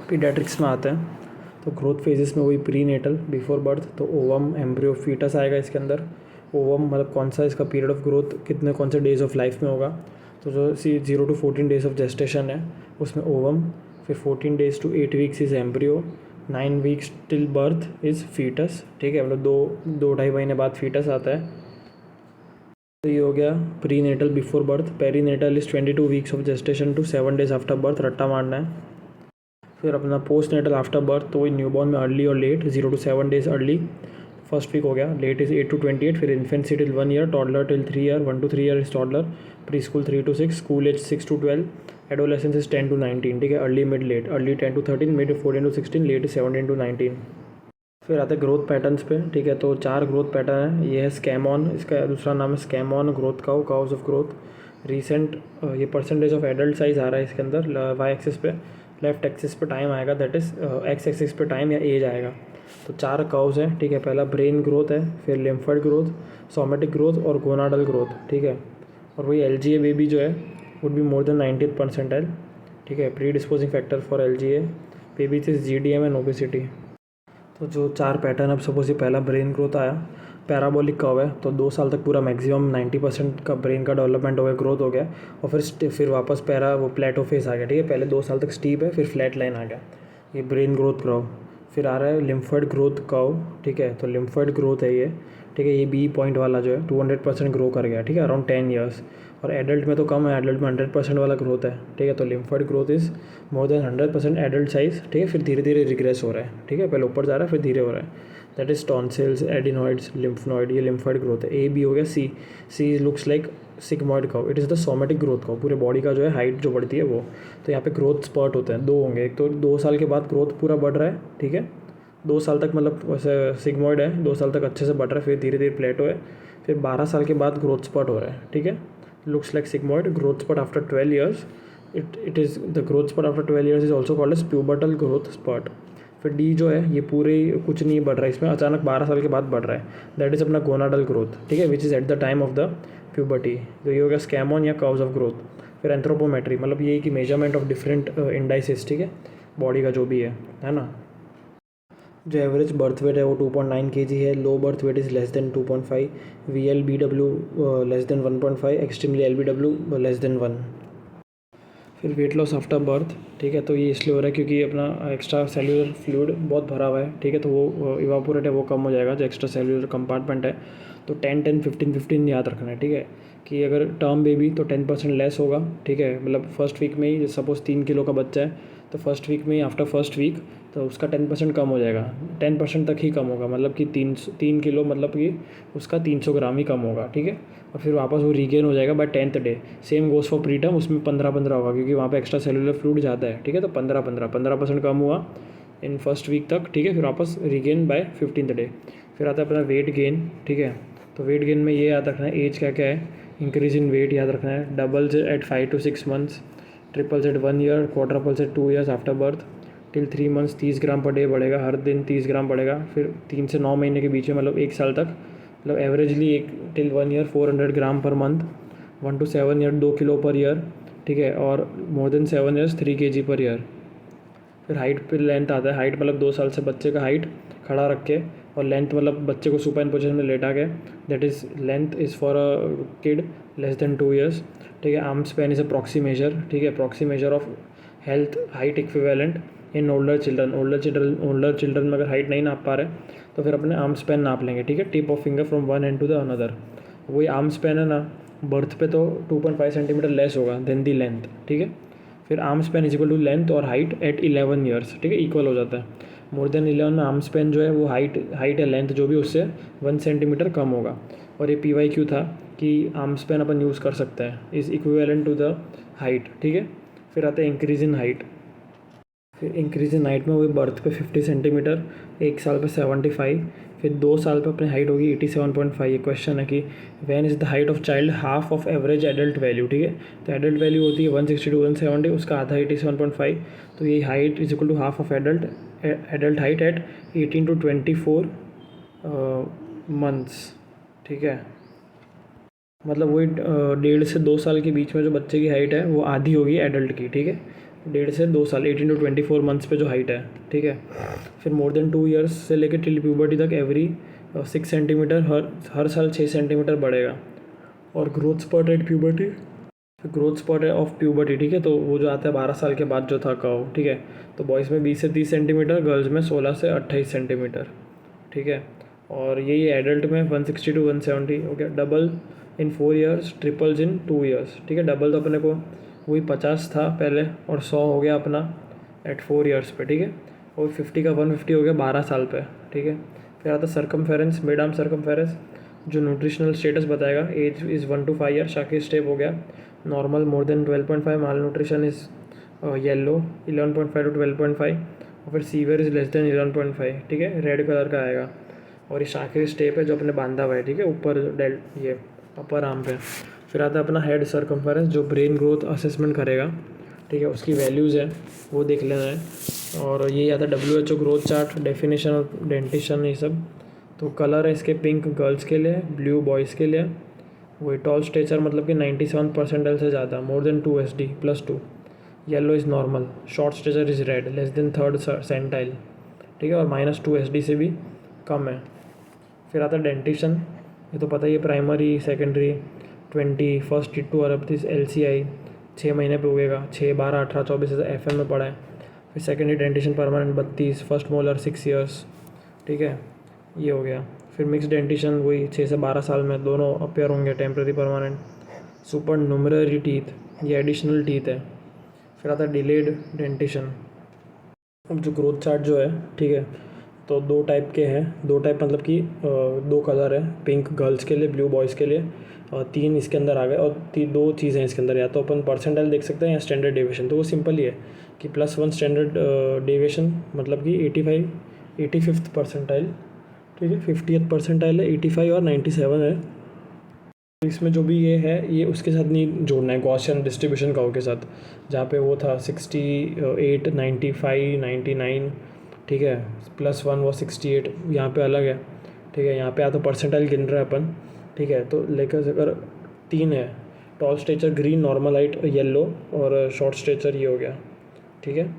Paediatrics में आते हैं। तो ग्रोथ फेजेस में वही प्री नेटल बिफोर बर्थ, तो ओवम एम्ब्रियो फीटस आएगा इसके अंदर। ओवम मतलब कौन सा इसका पीरियड ऑफ ग्रोथ कितने कौन से डेज ऑफ लाइफ में होगा, तो जो 0 to 14 डेज ऑफ जेस्टेशन है उसमें ओवम, फिर 14 days to 8 weeks is embryo, 9 weeks till birth is foetus. ठीक है, मतलब दो ढाई महीने बाद फीटस आता है। तो ये हो गया prenatal before birth. Perinatal is 22 weeks of gestation to 7 days after birth, रट्टा मारना है। फिर अपना पोस्ट नेटल आफ्टर बर्थ, तो वही न्यूबॉर्न में अर्ली और late, 0 to 7 days early first week हो गया, लेट इज़ 8 to 28, फिर infancy till 1 year, toddler till 3 year, 1 to 3 year is toddler, preschool 3 to 6, school age 6 to 12, adolescence is 10 to 19। ठीक है, early mid late, early 10 to 13, mid 14 to 16, late 17 to 19। फिर आते हैं growth patterns पे। ठीक है, तो 4 ग्रोथ पैटर्न है। ये है स्कैमॉन, इसका दूसरा नाम है Scammon growth curve, curves of growth. Recent ये परसेंटेज ऑफ एडल्ट साइज आ रहा है इसके अंदर वाई एक्सिस पे, लेफ्ट एक्सिस पे टाइम आएगा, दैट इज़ एक्स एक्सिस पे टाइम या एज आएगा। तो 4 काउज हैं। ठीक है, पहला ब्रेन ग्रोथ है, फिर लिम्फोइड ग्रोथ, सोमेटिक ग्रोथ और गोनाडल ग्रोथ। ठीक है, और वही LGA बेबी जो है would be more than 90th percentile। ठीक है, pre disposing factor for LGA baby is GDM and obesity. तो जो 4 पैटर्न, अब सपोज ये पहला ब्रेन ग्रोथ आया, पैराबोलिक कर्व है, तो 2 साल तक पूरा मैक्सिमम 90% का ब्रेन का डेवलपमेंट हो गया, ग्रोथ हो गया, और फिर वापस वो प्लेटो फेस आ गया। ठीक है, पहले 2 साल तक स्टीप है, फिर फ्लैट लाइन आ गया, ये ब्रेन ग्रोथ कर्व। फिर आ रहा है लिम्फोइड ग्रोथ कर्व। ठीक है, तो लिम्फोइड ग्रोथ है ये। ठीक है, ये B पॉइंट वाला जो है 200% ग्रो कर गया। ठीक है, अराउंड 10 years, और एडल्ट में तो कम है, एडल्ट में 100% वाला ग्रोथ है। ठीक है, तो lymphoid growth is more than 100% adult size. ठीक है, फिर धीरे धीरे रिग्रेस हो रहा है। ठीक है, पहले ऊपर जा रहा है फिर धीरे हो रहा है, that is tonsils, adenoids, lymphoid, ये लिम्फोइड ग्रोथ है। A B हो गया। C looks like sigmoid curve, it is the somatic growth curve, पूरे बॉडी का जो है हाइट जो बढ़ती है वो। तो यहाँ पे ग्रोथ स्पर्ट होते हैं, 2 होंगे, एक तो 2 साल के बाद ग्रोथ पूरा बढ़ रहा है। ठीक है, 2 साल तक मतलब वैसे सिग्मॉइड है, 2 साल तक अच्छे से बढ़ रहा है, फिर धीरे धीरे प्लेटो है, फिर 12 साल के बाद ग्रोथ स्पर्ट हो रहा है। ठीक है, looks like sigmoid, growth spurt after 12 years, it is the growth spurt after 12 years is also called as pubertal growth spurt। फिर D जो है ये पूरे कुछ नहीं बढ़ रहा है, इसमें अचानक 12 साल के बाद बढ़ रहा है, दैट इज़ अपना गोनाडल ग्रोथ। ठीक है, which is at the time of the puberty. तो ये हो गया स्कैमॉन या काउज ऑफ ग्रोथ। फिर एंथ्रोपोमेट्री, मतलब ये कि मेजरमेंट ऑफ डिफरेंट इंडाइसिस। ठीक है, बॉडी का जो भी है ना। जो एवरेज बर्थ वेट है वो 2.9 kg है, low birth weight is less than 2.5, VLBW less than 1.5, extremely LBW less than 1। फिर वेट लॉस आफ्टर बर्थ। ठीक है, तो ये इसलिए हो रहा है क्योंकि अपना एक्स्ट्रा सेल्यूलर फ्लूइड बहुत भरा हुआ है। ठीक है, तो वो इवापोरेट है, वो कम हो जाएगा जो एक्स्ट्रा सेल्यूलर कंपार्टमेंट है। तो 10-10-15-15 याद रखना है। ठीक है, कि अगर टर्म बेबी तो 10% लेस होगा। ठीक है, मतलब फर्स्ट वीक में ही, सपोज 3 किलो का बच्चा है तो फर्स्ट वीक में ही, आफ्टर फर्स्ट वीक तो उसका 10% कम हो जाएगा, 10% तक ही कम होगा, मतलब कि 3 किलो, मतलब कि उसका 300 ग्राम ही कम होगा। ठीक है, और फिर वापस वो रीगेन हो जाएगा by 10th day. Same goes for preterm, उसमें 15-15 होगा क्योंकि वहाँ पे एक्स्ट्रा सेलुलर फ्लूइड ज़्यादा है। ठीक है, तो 15% कम हुआ इन फर्स्ट वीक तक। ठीक है, फिर वापस रीगेन बाय 15th डे। फिर आता है अपना वेट गेन। ठीक है, तो वेट गेन में ये याद रखना है, एज क्या क्या है, इंक्रीज इन वेट याद रखना है, doubles at 5 to 6 months, triples at 1 year, quadruples at 2 years after birth, till 3 months 30 gram per day बढ़ेगा, हर दिन 30 ग्राम बढ़ेगा। फिर 3 से 9 महीने के बीच में, मतलब 1 साल तक, मतलब एवरेजली एक till 1 year 400 gram per month, 1 to 7 year 2 kilo per year. ठीक है, और more than 7 years 3 kg per year. फिर हाइट पे लेंथ आता है, हाइट मतलब 2 साल से बच्चे का हाइट खड़ा रख के, और लेंथ मतलब बच्चे को सुपाइन पोजीशन में लेटा के, that is length is for a kid less than 2 years। ठीक है, arm span is a proxy measure. ठीक है, proxy measure of health height equivalent in older children में अगर हाइट नहीं नाप पा रहे तो फिर अपने आर्म स्पैन नाप लेंगे। ठीक है, tip of finger from one end to the another. वही आर्म स्पैन है ना, बर्थ पे तो 2.5 सेंटीमीटर लेस होगा देन दी लेंथ। ठीक है, फिर arm span is equal to length और हाइट एट 11 years। ठीक है, इक्वल हो जाता है। मोर देन 11 में आर्म स्पैन जो है वो हाइट या लेंथ जो भी उससे 1 सेंटीमीटर कम होगा। और ये PYQ था कि आर्म स्पैन अपन यूज़ कर सकते हैं, is equivalent to the height. ठीक है, फिर आता है इंक्रीज इन हाइट। फिर इंक्रीज इन हाइट में वही बर्थ पे 50 सेंटीमीटर, 1 साल पे 75, फिर 2 साल पे अपनी हाइट होगी 87.5। ये क्वेश्चन है कि van is the height of child half of average adult value. ठीक है, तो एडल्ट वैल्यू होती है 160 to 170, उसका आधा 87.5, तो ये height is equal to half of adult height at 18 to 24 months। ठीक है, मतलब वही 1.5 से 2 साल के बीच में जो बच्चे की हाइट है वो आधी होगी एडल्ट की। ठीक है, 1.5 से 2 साल 18 to 24 मंथ्स पे जो हाइट है, ठीक है। फिर मोर देन 2 ईयर्स से लेकर टिल प्यूबर्टी तक एवरी 6 सेंटीमीटर हर साल 6 सेंटीमीटर बढ़ेगा। और growth spot at puberty, growth spot of puberty, ठीक है, तो वो जो आता है 12 साल के बाद जो था कर्व, ठीक है। तो बॉयज़ में 20 से 30 सेंटीमीटर, गर्ल्स में 16 से 28 सेंटीमीटर, ठीक है। और यही एडल्ट में 160 to 170, okay. Double in 4 years, triples in 2 years, ठीक है। डबल तो अपने को वही 50 था पहले, और 100 हो गया अपना एट 4 ईयर्स पे, ठीक है। और 50 का 150 हो गया 12 साल पे, ठीक है। फिर आता सरकमफेरेंस, मिड आर्म सरकमफेरेंस, जो न्यूट्रिशनल स्टेटस बताएगा। Age is 1 to 5 year, Shakir step हो गया। Normal more than 12.5, malnutrition is yellow 11.5 to 12.5, और फिर सीवियर इज़ लेस देन 11.5, ठीक है, रेड कलर का आएगा। और ये शाकी स्टेप है जो अपने बांधा हुआ है, ठीक है, ऊपर ये अपर आर्म पे। फिर आता है अपना हेड सरकमफेरेंस, जो ब्रेन ग्रोथ असेसमेंट करेगा, ठीक है, उसकी वैल्यूज़ है वो देख लेना है। और ये आता है WHO ग्रोथ चार्ट, डेफिनेशन और डेंटिशन, ये सब। तो कलर है इसके पिंक गर्ल्स के लिए, ब्लू बॉयज़ के लिए। वही टॉल स्टेचर मतलब कि 97 परसेंटाइल से ज़्यादा, more than 2 SD +2। Yellow is normal, short stature is red, less than 3rd centile, ठीक है, और -2 SD से भी कम है। फिर आता है डेंटिशन, ये तो पता ही है, प्राइमरी सेकेंडरी 20, फर्स्ट टू अरबतीस LCI 6 महीने पे उगेगा, 6, 12, 18, 24 ऐसा FM में पढ़ा है। फिर secondary dentition permanent 32, first molar 6 years, ठीक है, ये हो गया। फिर मिक्स डेंटिशन वही 6 से 12 साल में दोनों अपेयर होंगे, temporary permanent. Super numerary teeth, ये एडिशनल टीथ है। फिर आता है डिलेड डेंटिशन। अब जो ग्रोथ चार्ट जो है, ठीक है, तो 2 टाइप के हैं, 2 टाइप मतलब कि 2 कलर है, पिंक गर्ल्स के लिए, ब्लू बॉयज़ के लिए, 3 इसके अंदर आ गए। और 2 चीज़ें हैं इसके अंदर, या तो अपन परसेंटाइल देख सकते हैं या स्टैंडर्ड डेविएशन। तो वो सिंपल ही है कि +1 स्टैंडर्ड डेविएशन मतलब कि 85th परसेंटाइल, ठीक है, 50th परसेंटाइल है, 85 और 97 है। इसमें जो भी ये है, ये उसके साथ नहीं जोड़ना है, गॉसियन डिस्ट्रीब्यूशन कर्व के साथ, जहाँ पे वो था 68, 95, 99, ठीक है, +1 वो 68, यहाँ पे अलग है, ठीक है। यहाँ पे या तो परसेंटाइल गिन रहे हैं अपन, ठीक है। तो लेकर अगर 3 है, tall stature green, normal height yellow, और शॉर्ट स्टेचर ये हो गया, ठीक है।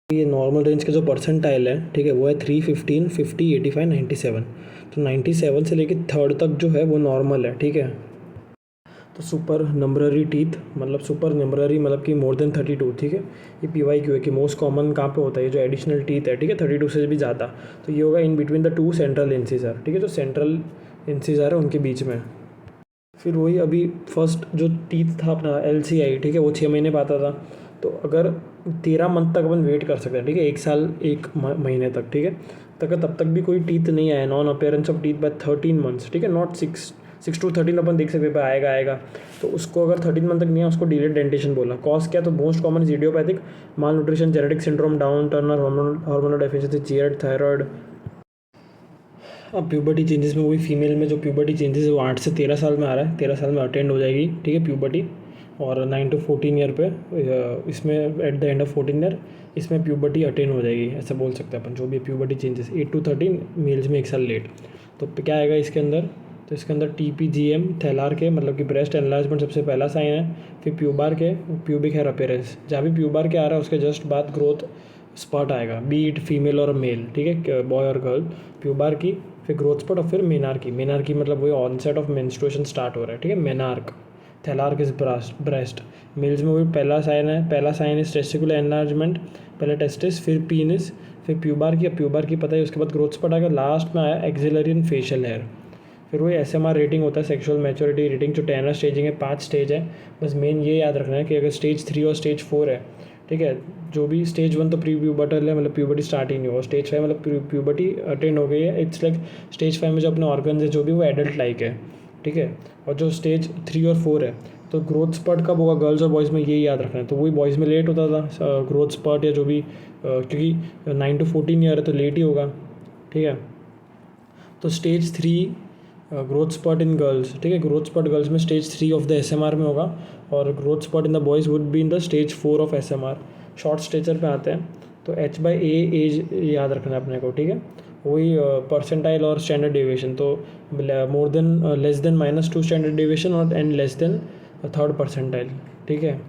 ये नॉर्मल रेंज का जो परसेंटाइल है, ठीक है, वो है 315, 50, 85, 97। तो 97 से लेके 3rd तक जो है वो नॉर्मल है, ठीक है। तो सुपर नंबररी टीथ मतलब सुपर नंबररी मतलब कि मोर देन 32, ठीक है। ये PYQ है कि मोस्ट कॉमन कहाँ पे होता है, ये जो एडिशनल टीथ है, ठीक है, 32 से भी ज़्यादा। तो ये होगा in between the 2 central incisor, ठीक है, जो सेंट्रल इंसिजर है उनके बीच में। फिर वही अभी फर्स्ट जो टीथ था अपना LCI, ठीक है, वो 6 महीने पाता था। तो अगर 13 मंथ तक अपन वेट कर सकते हैं, ठीक है, 1 साल 1 महीने तक, ठीक है, तब तक भी कोई टीथ नहीं आया, non appearance of teeth by 13 months, ठीक है, नॉट 6 to 13 अपन देख सकते हैं आएगा। तो उसको अगर 13 मंथ तक नहीं आया, उसको डिलेड डेंटेशन बोला। कॉज क्या, तो most common is idiopathic, mall nutrition, genetic syndrome, down Turner, hormonal deficiency, Z, thyroid. अब प्यूबर्टी चेंजेस में वही फीमेल में जो प्यूबर्टी चेंजेस है वो 8 से 13 साल में आ रहा है, 13 साल में अटेंड हो जाएगी, ठीक है, प्यूबर्टी। और 9 to 14 ईयर पे इसमें at the end of 14 year इसमें प्यूबर्टी अटेंड हो जाएगी, ऐसा बोल सकते हैं अपन। जो भी प्यूबर्टी चेंजेस 8 to 13 मेल्स में 1 साल लेट। तो क्या आएगा इसके अंदर, तो इसके अंदर TPGM थैलार के मतलब कि ब्रेस्ट एनलार्जमेंट सबसे पहला साइन है। फिर प्यूबार के प्यूबिक हेयर अपीयरेंस, जहाँ भी प्यूबार के आ रहा है उसके जस्ट बाद ग्रोथ स्पॉट आएगा, बी इट फीमेल और मेल, ठीक है, बॉय और गर्ल। प्यूबार की, फिर ग्रोथ स्पॉट, और फिर मेनार्की। मेनार्की मतलब वही ऑनसेट ऑफ मेंस्ट्रुएशन स्टार्ट हो रहा है, ठीक है, menarche. Thelarche is breast. Males में वही पहला साइन इज टेस्टिकुलर एनलार्जमेंट, पहले टेस्टिस, फिर पीनिस, फिर प्यूबार की। अब प्यूबार की पता है, उसके बाद ग्रोथ स्पॉट आएगा, लास्ट में आया एक्सिलरी एंड फेशियल हेयर। फिर वही SMR रेटिंग होता है, सेक्सुअल मैच्योरिटी रेटिंग, जो टेनर स्टेजिंग है, 5 स्टेज है। बस मेन ये याद रखना है कि अगर स्टेज 3 और स्टेज 4 है, ठीक है, जो भी स्टेज 1 तो प्री प्यूबर्टल है, मतलब प्यूबर्टी स्टार्ट ही नहीं हुआ। स्टेज 5 मतलब प्यूबर्टी अटेंड हो गई है, इट्स लाइक स्टेज 5 में जो अपने ऑर्गन्स है जो भी वो एडल्ट लाइक है, ठीक है। और जो स्टेज 3 और 4 है, तो ग्रोथ स्पॉट कब होगा गर्ल्स और बॉयज़ में, यही याद रखना है। तो वही बॉयज़ में लेट होता था ग्रोथ स्पॉट या जो भी, क्योंकि 9 to 14 ईयर है तो लेट ही होगा, ठीक है। तो stage 3 growth spot in girls, ठीक है, ग्रोथ स्पॉट गर्ल्स में स्टेज 3 ऑफ द SMR में होगा, और growth spot in the boys would be in the stage 4 of SMR। Short stature पे आते हैं, तो H/A एज याद रखना है अपने को, ठीक है। वही परसेंटाइल और स्टैंडर्ड डेविएशन, तो more than less than -2 standard deviation और and less than 3rd percentile, ठीक है।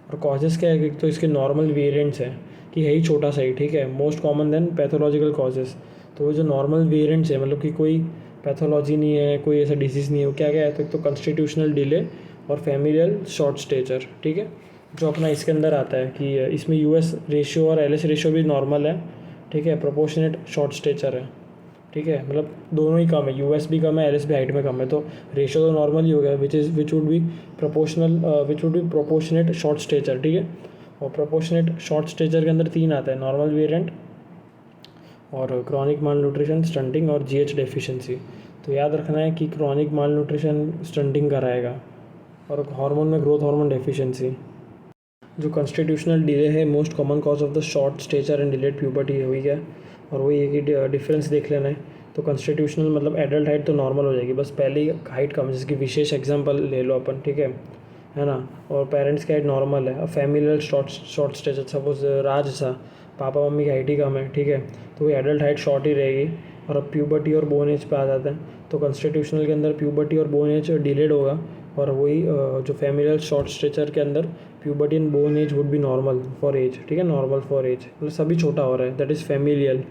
और कॉजेज़ क्या है कि तो इसके नॉर्मल वेरिएंट्स हैं कि है ही छोटा सा ही, ठीक है, most common then pathological causes. तो वो जो नॉर्मल वेरिएंट्स है मतलब कि कोई पैथोलॉजी नहीं है, कोई ऐसा डिसीज़ नहीं है, वो क्या क्या है, तो एक तो कॉन्स्टिट्यूशनल डिले और फैमिलियल शॉर्ट स्टेचर, ठीक है, जो अपना इसके अंदर आता है कि इसमें यूएस रेशियो और एलएस रेशियो भी नॉर्मल है, ठीक है, प्रोपोर्शनेट शॉर्ट स्टेचर है, ठीक है, मतलब दोनों ही कम है, यूएस भी कम है, एलएस भी हाइट में कम है, तो रेशियो तो नॉर्मल ही हो गया which would be proportional, which would be proportionate short stature, ठीक है। और प्रोपोर्शनेट शॉर्ट स्टेचर के अंदर 3 आता है, नॉर्मल वेरिएंट और क्रॉनिक माल न्यूट्रिशन, स्टंटिंग और जीएच डेफिशिएंसी। तो याद रखना है कि क्रॉनिक माल न्यूट्रिशन स्टंटिंग कराएगा और हार्मोन में ग्रोथ हार्मोन डेफिशिएंसी। जो कॉन्स्टिट्यूशनल डिले है most common cause of the short stature and delayed puberty हुई है, और वही है कि डिफरेंस देख लेना है। तो कॉन्स्टिट्यूशनल मतलब एडल्ट हाइट तो नॉर्मल हो जाएगी, बस पहले ही हाइट कम, जिसकी विशेष एग्जांपल ले लो अपन, ठीक है ना। और पेरेंट्स की हाइट नॉर्मल है। अब फैमिलियल शॉर्ट स्टेचर, सपोज राज सा पापा मम्मी की हाइट ही कम है, ठीक है, तो वही एडल्ट हाइट शॉर्ट ही रहेगी। और अब प्यूबर्टी और बोन एज पे आ जाते हैं, तो कॉन्स्टिट्यूशनल के अंदर प्यूबर्टी और बोन एज डिलेड होगा, और वही जो फैमिलियल शॉर्ट स्टेचर के अंदर puberty and bone age would be normal for age, ठीक है, नॉर्मल फॉर एज, मतलब सभी छोटा हो रहा है, दैट इज़ फैमिलियल।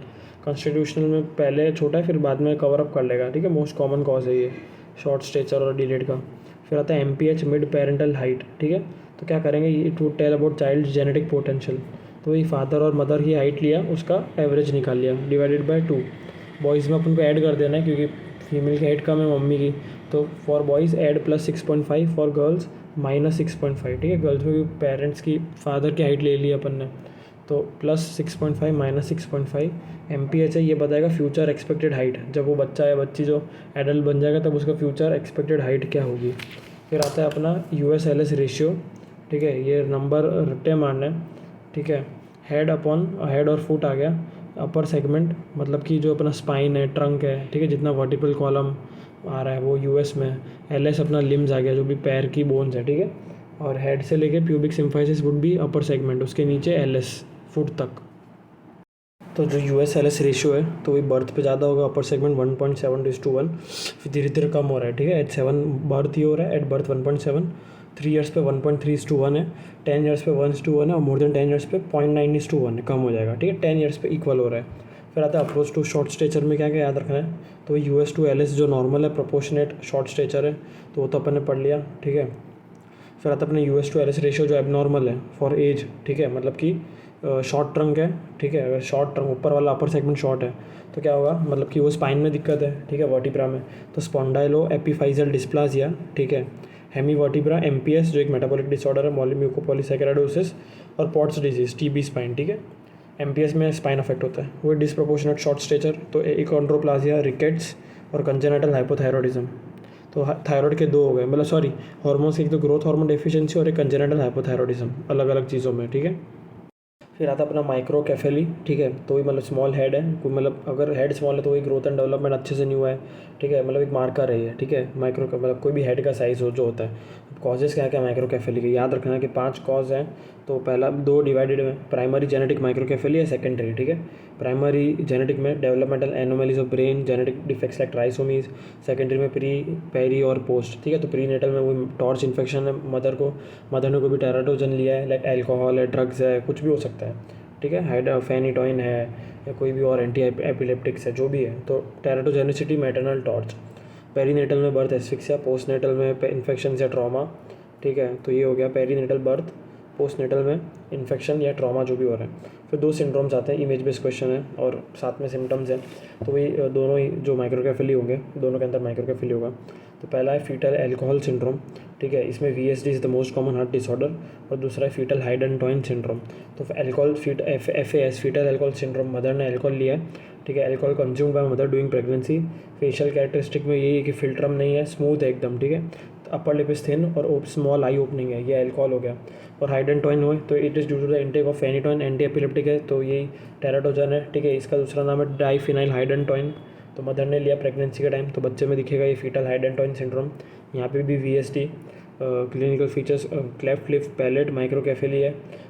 कॉन्स्टिट्यूशनल में पहले छोटा है फिर बाद में कवर अप कर लेगा, ठीक है, मोस्ट कॉमन कॉज है ये शॉर्ट स्टेचर और डिलेड का। फिर आता है एमपीएच मिड पेरेंटल हाइट, ठीक है, तो क्या करेंगे, it would tell about child genetic potential. तो वही फादर और मदर की हाइट लिया, उसका एवरेज निकाल लिया डिवाइडेड बाय 2। बॉयज़ में अपन को ऐड कर देना है क्योंकि फीमेल की हाइट कम है मम्मी की, तो for boys add +6.5, for girls -6.5, ठीक है, गर्ल्स में भी पेरेंट्स की फादर की हाइट ले ली अपन ने, तो +6.5 -6.5 MPH है, ये बताएगा फ्यूचर एक्सपेक्टेड हाइट, जब वो बच्चा या बच्ची जो एडल्ट बन जाएगा तब उसका फ्यूचर एक्सपेक्टेड हाइट क्या होगी। फिर आता है अपना US-LS रेशियो, ठीक है, ये नंबर रट्टे मारने, ठीक है, हेड और फुट आ गया, अपर सेगमेंट मतलब कि जो अपना स्पाइन है, ट्रंक है, ठीक है, जितना वर्टिकल कॉलम आ रहा है वो यूएस में, एलएस अपना लिम्स आ गया जो भी पैर की बोन्स है, ठीक है, और हेड से लेके प्यूबिक सिम्फाइसिस वुड भी अपर सेगमेंट, उसके नीचे एलएस फुट तक। तो जो US-LS रेशियो है तो वही बर्थ पे ज़्यादा होगा, अपर सेगमेंट 1.7:1, फिर धीरे धीरे कम हो रहा है, ठीक है, एट 7 बर्थ ही हो रहा है, एट बर्थ 1.7, 3 ईयर्स पे 1.3:1 है, 10 ईयर्स पे 1:1 है, और मोर देन 10 ईयर्स पे 0.9:1 है, कम हो जाएगा, ठीक है, 10 ईयर्स पे इक्वल हो रहा है। फिर आता है अप्रोच टू शॉर्ट स्टेचर में क्या क्या याद रखना है, तो US-LS जो नॉर्मल है प्रोपोर्शनेट शॉर्ट स्टेचर है, तो वो तो अपन ने पढ़ लिया, ठीक है। फिर आता है अपने US-LS रेशियो जो एबनॉर्मल है फॉर एज, ठीक है, मतलब कि शॉर्ट ट्रंक है, ठीक है, अगर शॉर्ट ट्रंक ऊपर वाला अपर सेगमेंट शॉर्ट है तो क्या होगा, मतलब कि वो स्पाइन में दिक्कत है, ठीक है, वर्टिब्रा में, तो स्पॉन्डाइलो एपिफाइजल डिस्प्लासिया, ठीक है, हेमी वर्टिब्रा, MPS जो एक मेटाबॉलिक डिसऑर्डर है, म्यूकोपॉलीसैकेराइडोसिस, और पॉट्स डिजीज, TB स्पाइन, ठीक है, MPS में स्पाइन अफेक्ट होता है, वो डिसप्रोपोर्शनेट शॉर्ट स्टेचर, तो एकोंड्रोप्लासिया, रिकेट्स और कंजेनिटल हाइपोथायरॉयडिज्म। तो थायराइड के 2 हो गए, मतलब सॉरी हॉर्मोन्स की, एक तो ग्रोथ हार्मोन डेफिशिएंसी और एक कंजेनिटल हाइपोथायरॉयडिज्म, अलग अलग चीज़ों में, ठीक है। फिर आता अपना माइक्रोकेफेली, ठीक है, तो वही मतलब स्मॉल हेड है, कोई मतलब अगर हेड स्मॉल है तो वही ग्रोथ एंड डेवलपमेंट अच्छे से नहीं हुआ है, ठीक है, मतलब एक मार्कर है ये, ठीक है, माइक्रो मतलब कोई भी हेड का साइज हो जो होता है। कॉजेज़ क्या क्या माइक्रोकेफेली के याद रखना है कि 5 कॉज हैं, तो पहला 2 डिवाइडेड में, प्राइमरी जेनेटिक माइक्रोकेफेली है, सेकेंडरी, ठीक है, प्राइमरी जेनेटिक में developmental anomalies of brain, genetic defects like trisomies, secondary में पेरी और पोस्ट, ठीक है, तो प्री नेटल में वो टॉर्च इन्फेक्शन है, मदर ने कोई भी टेराटोजन लिया है, लाइक एल्कोहल है, ड्रग्स है, कुछ भी हो सकता है, ठीक है, फेनिटोइन है या कोई भी और एंटी एपिलेप्टिक्स है, जो भी है, तो टेराटोजेनिसिटी मैटरनल टॉर्च। पेरीनेटल में बर्थ एस्फिक्सिया, पोस्टनेटल में इन्फेक्शन या ट्रॉमा, ठीक है, तो ये हो गया पेरीनेटल बर्थ, पोस्टनेटल में इन्फेक्शन या ट्रॉमा जो भी हो रहा है। फिर 2 सिंड्रोम्स आते हैं, इमेज बेस्ड क्वेश्चन है और साथ में सिम्टम्स हैं, तो वही दोनों ही जो माइक्रोकेफेली होंगे, दोनों के अंदर माइक्रोकेफेली होगा। तो पहला है फीटल एल्कोहल सिंड्रोम, ठीक है, इसमें VSD is the most common heart disorder, और दूसरा है फीटल हाइडेंटॉइन सिंड्रोम। तो alcohol FAS foetal alcohol syndrome, mother ने एल्कोहल लिया है, ठीक है, alcohol consume by mother during pregnancy. Facial characteristic में यही है कि फिल्ट्रम नहीं है, स्मूथ है एकदम, ठीक है, अपर लिप इज थिन और स्मॉल आई ओपनिंग है, ये एल्कोहल हो गया। और हाइडेंटॉइन हुए तो it is due to the intake of phenytoin, anti epileptic है, तो यही टेराटोजन है, ठीक है, इसका दूसरा नाम है डाइफिनाइल हाइडेंटॉइन। तो मदर ने लिया प्रेगनेंसी के टाइम, तो बच्चे में दिखेगा ये फीटल हाइडेंटॉइन सिंड्रोम। यहाँ पे भी VSD, clinical features cleft lip palate, microcephaly है,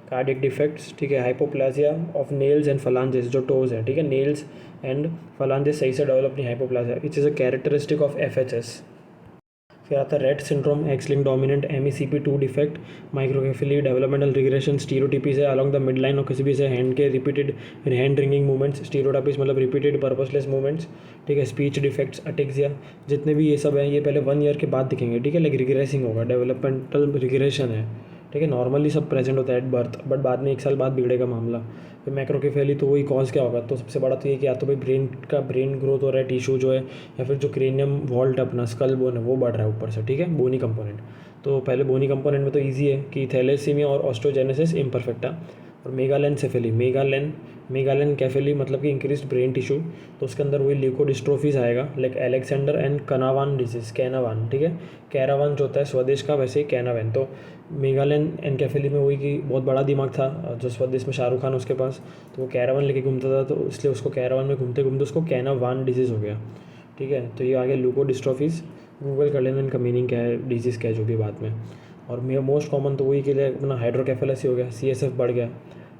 कार्डियक डिफेक्ट्स, ठीक है, hypoplasia of nails and phalanges जो टोज है, ठीक है, नेल्स एंड फलांजेस सही से डेवलप नहीं, hypoplasia, which is a characteristic of FHS। फिर आता है Rett syndrome, X linked dominant, MECP2 defect, microcephaly, developmental regression, stereotypies है अलॉन्ग द मिड लाइन और किसी भी से हैंड के रिपीटेड हैंड रिंगिंग मूवमेंट्स, स्टीरियोटाइपीज मतलब रिपीटेड पर्पसलेस मूवमेंट्स, ठीक है, स्पीच डिफेक्ट्स, अटेक्सिया, जितने भी ये सब हैं ये पहले 1 ईयर के बाद दिखेंगे, ठीक है, लाइक रिग्रेसिंग होगा, डेवलपमेंटल रिग्रेशन है, ठीक है, नॉर्मली सब प्रेजेंट होता है एट बर्थ, बट बाद में 1 साल बाद बिगड़ेगा मामला। फिर मैक्रोकेफेली, तो वही कॉज क्या होगा, तो सबसे बड़ा तो ये कि या तो भाई ब्रेन ग्रोथ हो रहा है, टिश्यू जो है, या फिर जो क्रेनियम वॉल्ट अपना स्कल बोन है वो बढ़ रहा है ऊपर से, ठीक है, बोनी कंपोनेंट। तो पहले बोनी कंपोनेंट में तो ईजी है कि थैलेसीमिया और ऑस्टियोजेनेसिस इम्परफेक्टा, और मेगालेनसेफेली, मेगालेन कैफेली मतलब कि इंक्रीज ब्रेन टिश्यू, तो उसके अंदर वही ल्यूकोडिस्ट्रोफीज आएगा, लाइक एलेक्सेंडर एंड कनावान डिजीज, कैनावान, ठीक है, कैरावान जो होता है स्वदेश का, वैसे ही कैनावैन। तो मेगालेन एनकेफेली में वही कि बहुत बड़ा दिमाग था जो स्वदेश में शाहरुख खान उसके पास, तो वो कैरावान लेके घूमता था, तो इसलिए उसको कैरावान में घूमते घूमते उसको कैनावान डिजीज़ हो गया, ठीक है। तो ये आगे ल्यूकोडिस्ट्रोफीज, गूगल कर लेना इनका मीनिंग क्या है, डिजीज़ क्या है जो भी बाद में। और मोस्ट कॉमन तो वही के लिए अपना हाइड्रोकेफेलस ही हो गया, CSF बढ़ गया,